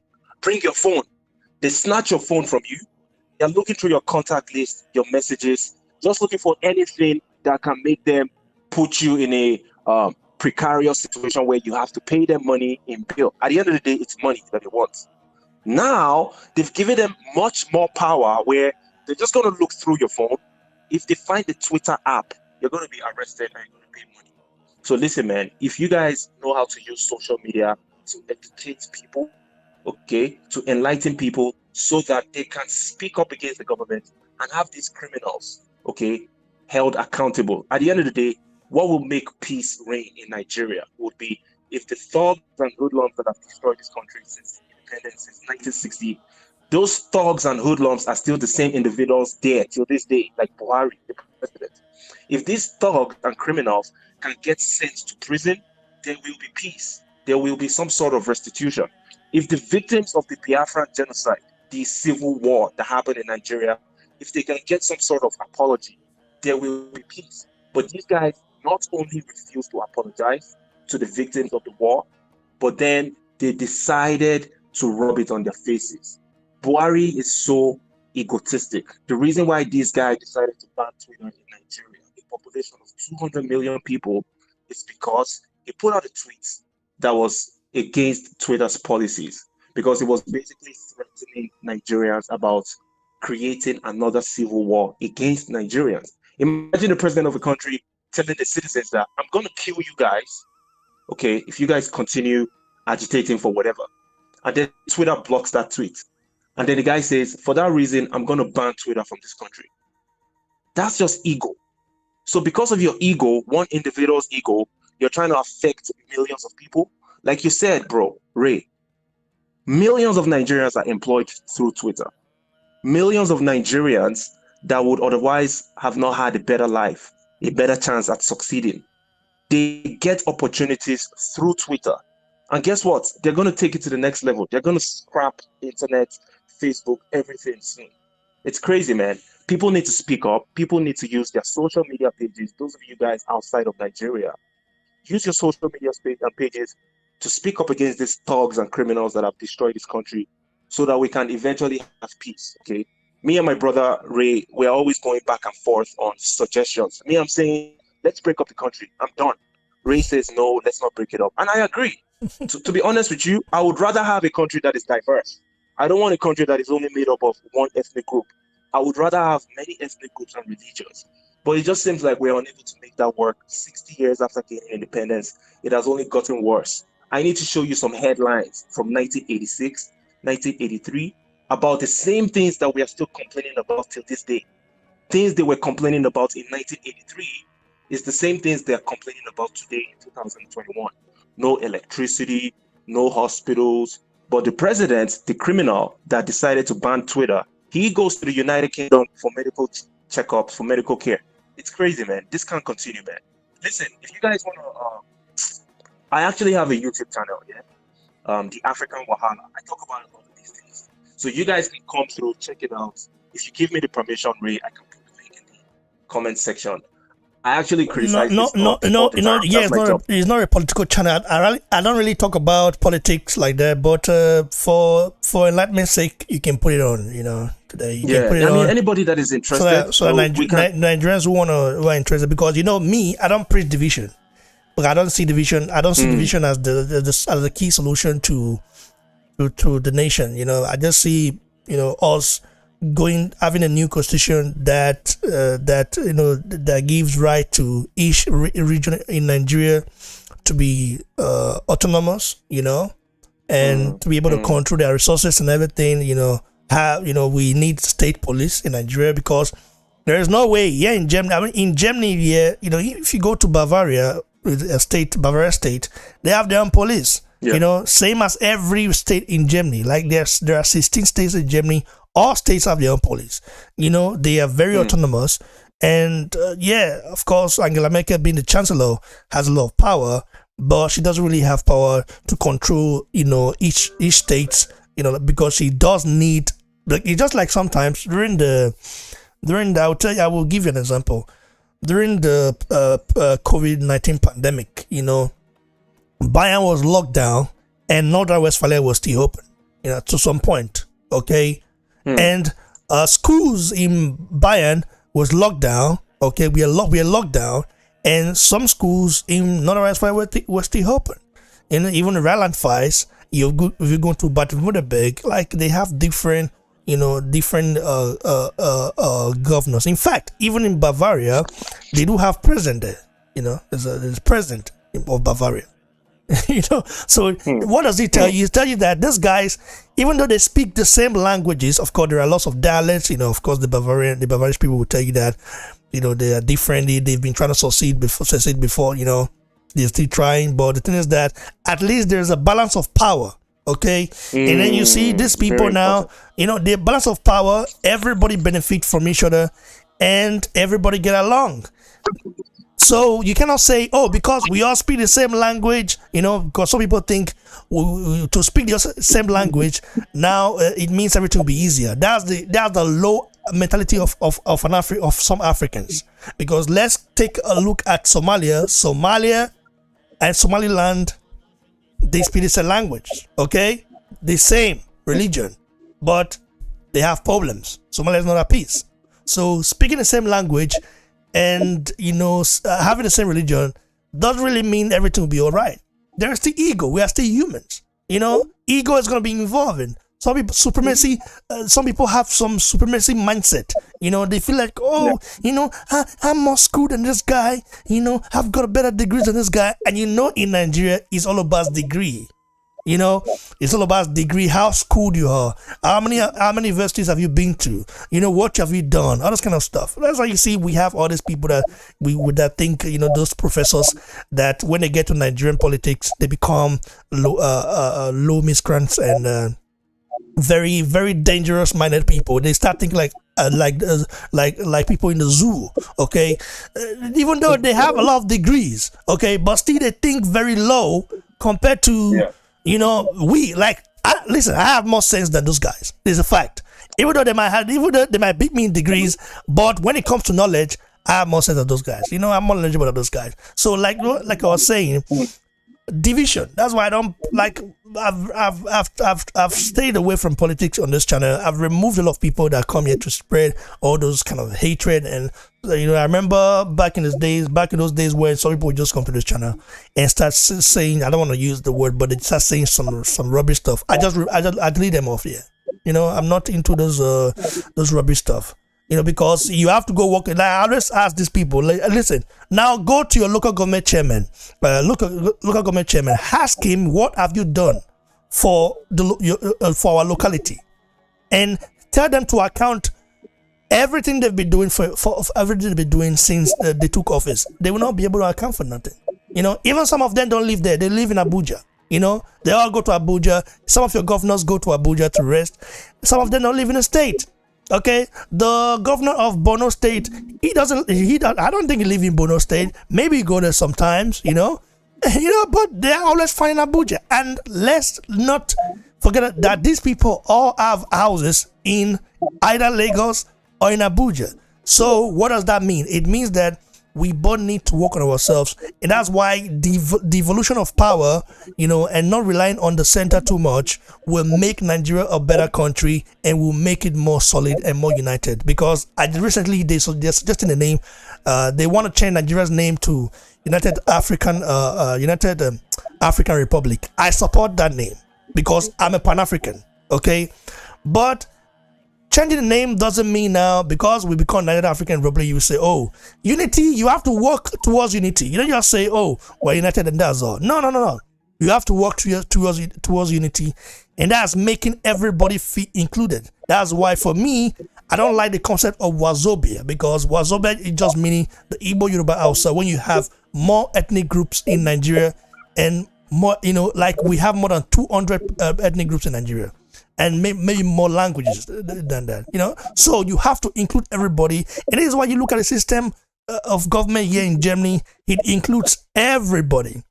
They snatch your phone from you. They're looking through your contact list, your messages, just looking for anything that can make them put you in a precarious situation where you have to pay them money in bill. At the end of the day, it's money that they want. Now, they've given them much more power where they're just going to look through your phone. If they find the Twitter app, you're going to be arrested and you're going to pay money. So listen, man, if you guys know how to use social media to educate people, okay, to enlighten people so that they can speak up against the government and have these criminals, okay, held accountable. At the end of the day, what will make peace reign in Nigeria would be if the thugs and hoodlums that have destroyed this country since independence, since 1960, those thugs and hoodlums are still the same individuals there till this day, like Buhari, the president. If these thugs and criminals can get sent to prison, there will be peace. There will be some sort of restitution. If the victims of the Biafran genocide, the civil war that happened in Nigeria, if they can get some sort of apology, there will be peace. But these guys not only refused to apologize to the victims of the war, but then they decided to rub it on their faces. Buhari is so egotistic. The reason why this guy decided to ban Twitter in Nigeria, a population of 200 million people, is because he put out a tweet that was against Twitter's policies, because it was basically threatening Nigerians about creating another civil war against Nigerians. Imagine the president of a country telling the citizens that I'm going to kill you guys, okay, if you guys continue agitating for whatever. And then Twitter blocks that tweet. And then the guy says, for that reason, I'm going to ban Twitter from this country. That's just ego. So because of your ego, one individual's ego, you're trying to affect millions of people. Like you said, bro, Ray, millions of Nigerians are employed through Twitter. Millions of Nigerians that would otherwise have not had a better life, a better chance at succeeding. They get opportunities through Twitter. And guess what? They're going to take it to the next level. They're going to scrap internet, Facebook, everything soon. It's crazy, man. People need to speak up. People need to use their social media pages. Those of you guys outside of Nigeria, use your social media pages to speak up against these thugs and criminals that have destroyed this country so that we can eventually have peace, okay? Me and my brother, Ray, we're always going back and forth on suggestions. Me, I'm saying, let's break up the country. I'm done. Ray says, no, let's not break it up. And I agree. To be honest with you, I would rather have a country that is diverse. I don't want a country that is only made up of one ethnic group. I would rather have many ethnic groups and religions. But it just seems like we're unable to make that work. 60 years after gaining independence, it has only gotten worse. I need to show you some headlines from 1986, 1983, about the same things that we are still complaining about till this day. Things they were complaining about in 1983 is the same things they are complaining about today in 2021. No electricity, no hospitals. But the president, the criminal that decided to ban Twitter, he goes to the United Kingdom for medical checkups, for medical care. It's crazy, man. This can't continue, man. Listen, if you guys want to, I actually have a YouTube channel, yeah? The African Wahala. I talk about a lot of these things. So you guys can come through, check it out. If you give me the permission, Ray, I can put the link in the comment section. I actually criticize yeah, it's not a political channel. I don't really talk about politics like that, but for enlightenment's sake, you can put it on, today. You can put it on. Anybody that is interested. So Nigerians who are interested, because, me, I don't preach division. But I don't see division. I don't see division as the key solution to the nation. I just see us having a new constitution that that gives right to each region in Nigeria to be autonomous, and to be able to control their resources and everything. We need state police in Nigeria because there is no way. Yeah, in Germany. I mean, in Germany, if you go to Bavaria state, they have their own police. Yeah. Same as every state in Germany. Like there are 16 states in Germany. All states have their own police. They are very autonomous. And of course, Angela Merkel, being the chancellor, has a lot of power, but she doesn't really have power to control, each state, because she does need, it's just like sometimes during the, I will give you an example. During the COVID-19 pandemic, Bayern was locked down and Northern Westphalia was still open, to some point, okay? And schools in Bayern was locked down, okay? We are locked down, and some schools in Northern Westphalia were still open. Even the Rheinland-Pfalz, if you go to Baden-Württemberg, like they have different governors. In fact, even in Bavaria, they do have president there. There's president of Bavaria. So what does it tell you? It tells you that these guys, even though they speak the same languages, of course there are lots of dialects. Of course the Bavarian people will tell you that they are different. They've been trying to succeed before. They're still trying, but the thing is that at least there's a balance of power. Okay, and then you see these people now, the balance of power, everybody benefit from each other and everybody get along. So you cannot say, because we all speak the same language, because some people think to speak the same language, now it means everything will be easier. That's the low mentality of some Africans. Because let's take a look at Somalia and Somaliland. They speak the same language, okay? The same religion, but they have problems. Somalia is not at peace. So speaking the same language and, having the same religion doesn't really mean everything will be all right. There's still ego. We are still humans. Ego is going to be involved in. Some people supremacy. Some people have some supremacy mindset. They feel like, I'm more schooled than this guy. I've got a better degree than this guy. And in Nigeria, it's all about degree. It's all about degree. How schooled you are. How many universities have you been to? What have you done? All this kind of stuff. That's why you see we have all these people that that think those professors that when they get to Nigerian politics they become low miscreants and very, very dangerous minded people. They start thinking like people in the zoo, okay? Even though they have a lot of degrees, okay, but still they think very low compared to, listen, I have more sense than those guys. It's a fact. Even though they might beat me in degrees, but when it comes to knowledge, I have more sense than those guys. I'm more knowledgeable than those guys. So like I was saying, division. That's why I don't like. I've stayed away from politics on this channel. I've removed a lot of people that come here to spread all those kind of hatred. And I remember back in those days where some people would just come to this channel and start saying, I don't want to use the word, but they start saying some rubbish stuff. I delete them off here. I'm not into those rubbish stuff. Because you have to go work. Like, I always ask these people, listen, now go to your local government chairman, ask him, what have you done for our locality? And tell them to account everything they've been doing for everything they've been doing since they took office. They will not be able to account for nothing. Even some of them don't live there. They live in Abuja. They all go to Abuja. Some of your governors go to Abuja to rest. Some of them don't live in the state. Okay, the governor of Borno State, I don't think he lives in Borno State. Maybe he go there sometimes, but they're always fine in Abuja. And let's not forget that these people all have houses in either Lagos or in Abuja. So what does that mean? It means that we both need to work on ourselves, and that's why the evolution of power, and not relying on the center too much, will make Nigeria a better country and will make it more solid and more united. Because recently they're suggesting the name, they want to change Nigeria's name to United African Republic. I support that name because I'm a Pan-African, okay? But changing the name doesn't mean now because we become United African Republic, you say, oh, unity, you have to work towards unity. You don't just say, oh, we're united and that's all. No. You have to work towards unity, and that's making everybody feel included. That's why for me, I don't like the concept of Wazobia, because Wazobia is just meaning the Igbo, Yoruba, Hausa. When you have more ethnic groups in Nigeria and more, like we have more than 200 ethnic groups in Nigeria, and maybe more languages than that, So you have to include everybody, and this is why you look at the system of government here in Germany. It includes everybody.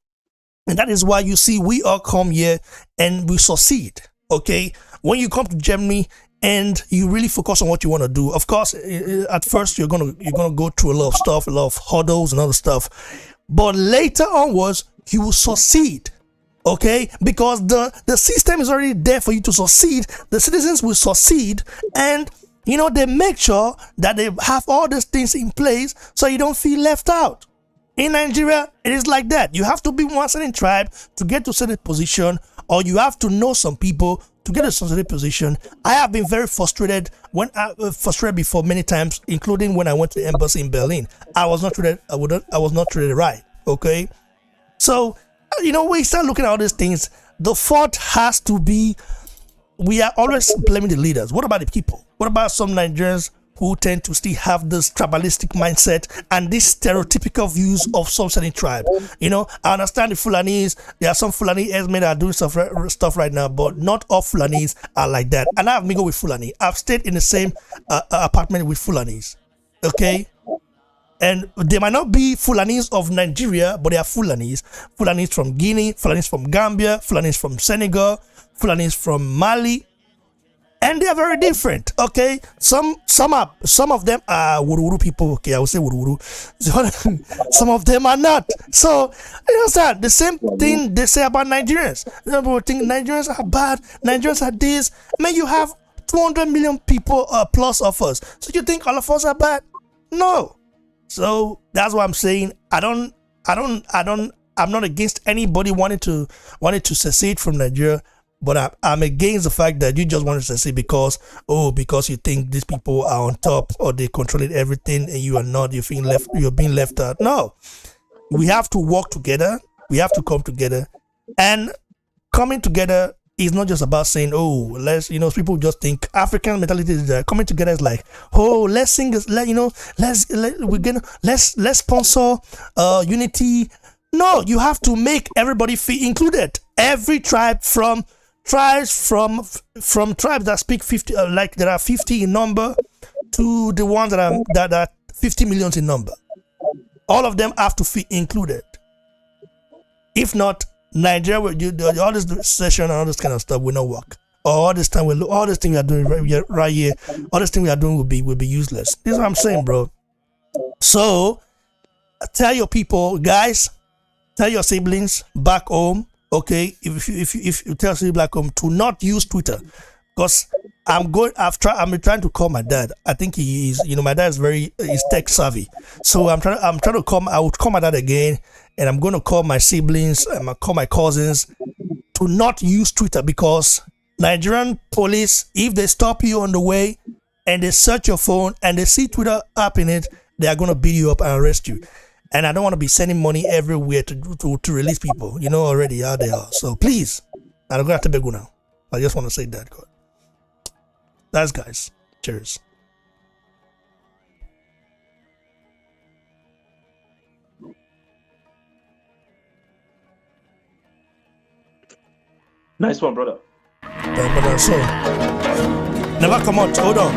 And that is why you see we all come here and we succeed, okay? When you come to Germany and you really focus on what you want to do, of course, at first you're gonna go through a lot of stuff, a lot of hurdles and other stuff. But later onwards, you will succeed, okay? Because the system is already there for you to succeed. The citizens will succeed, and they make sure that they have all these things in place so you don't feel left out. In Nigeria, it is like that. You have to be one certain tribe to get to a certain position, or you have to know some people to get to a certain position. I have been very frustrated frustrated before many times, including when I went to the embassy in Berlin. I was not treated. I was not treated right. Okay, so we start looking at all these things. The fault has to be. We are always blaming the leaders. What about the people? What about some Nigerians who tend to still have this tribalistic mindset and this stereotypical views of some certain tribe? I understand the Fulanis. There are some Fulani herdsmen that are doing stuff right now, but not all Fulanis are like that. And I have mingled with Fulani. I've stayed in the same apartment with Fulanis. Okay? And they might not be Fulanis of Nigeria, but they are Fulanis. Fulanis from Guinea, Fulanis from Gambia, Fulanis from Senegal, Fulanis from Mali. And they are very different, okay? Some of them are Wururu people, okay? I will say Wururu. Some of them are not. So, understand the same thing they say about Nigerians. People think Nigerians are bad, Nigerians are this. You have 200 million people plus of us. So you think all of us are bad? No. So that's what I'm saying. I'm not against anybody wanting to secede from Nigeria. But I'm against the fact that you just want to succeed because you think these people are on top or they controlling everything and you are not. You're being left out. No, we have to work together. We have to come together, and coming together is not just about saying, let's. People just think African mentality is that coming together is like, let's sing, let's sponsor unity. No, you have to make everybody feel included. Every tribe from tribes that speak 50, like there are 50 in number, to the ones that are 50 million in number. All of them have to feel included. If not, Nigeria will do all this session and all this kind of stuff will not work. All this thing we are doing right here, all this thing we are doing will be useless. This is what I'm saying, bro. So tell your people, guys, tell your siblings back home. Okay, if you tell back home to not use Twitter, because I'm trying to call my dad. I think he is, my dad is tech savvy. So I'm trying to call. I would call my dad again, and I'm going to call my siblings. I'm going to call my cousins to not use Twitter, because Nigerian police, if they stop you on the way and they search your phone and they see Twitter app in it, they are going to beat you up and arrest you. And I don't want to be sending money everywhere to release people. Already how they are. So please, I'm going to have to beg you now. I just want to say that, God. That's guys. Cheers. Nice one, brother. So, never come out. Hold on.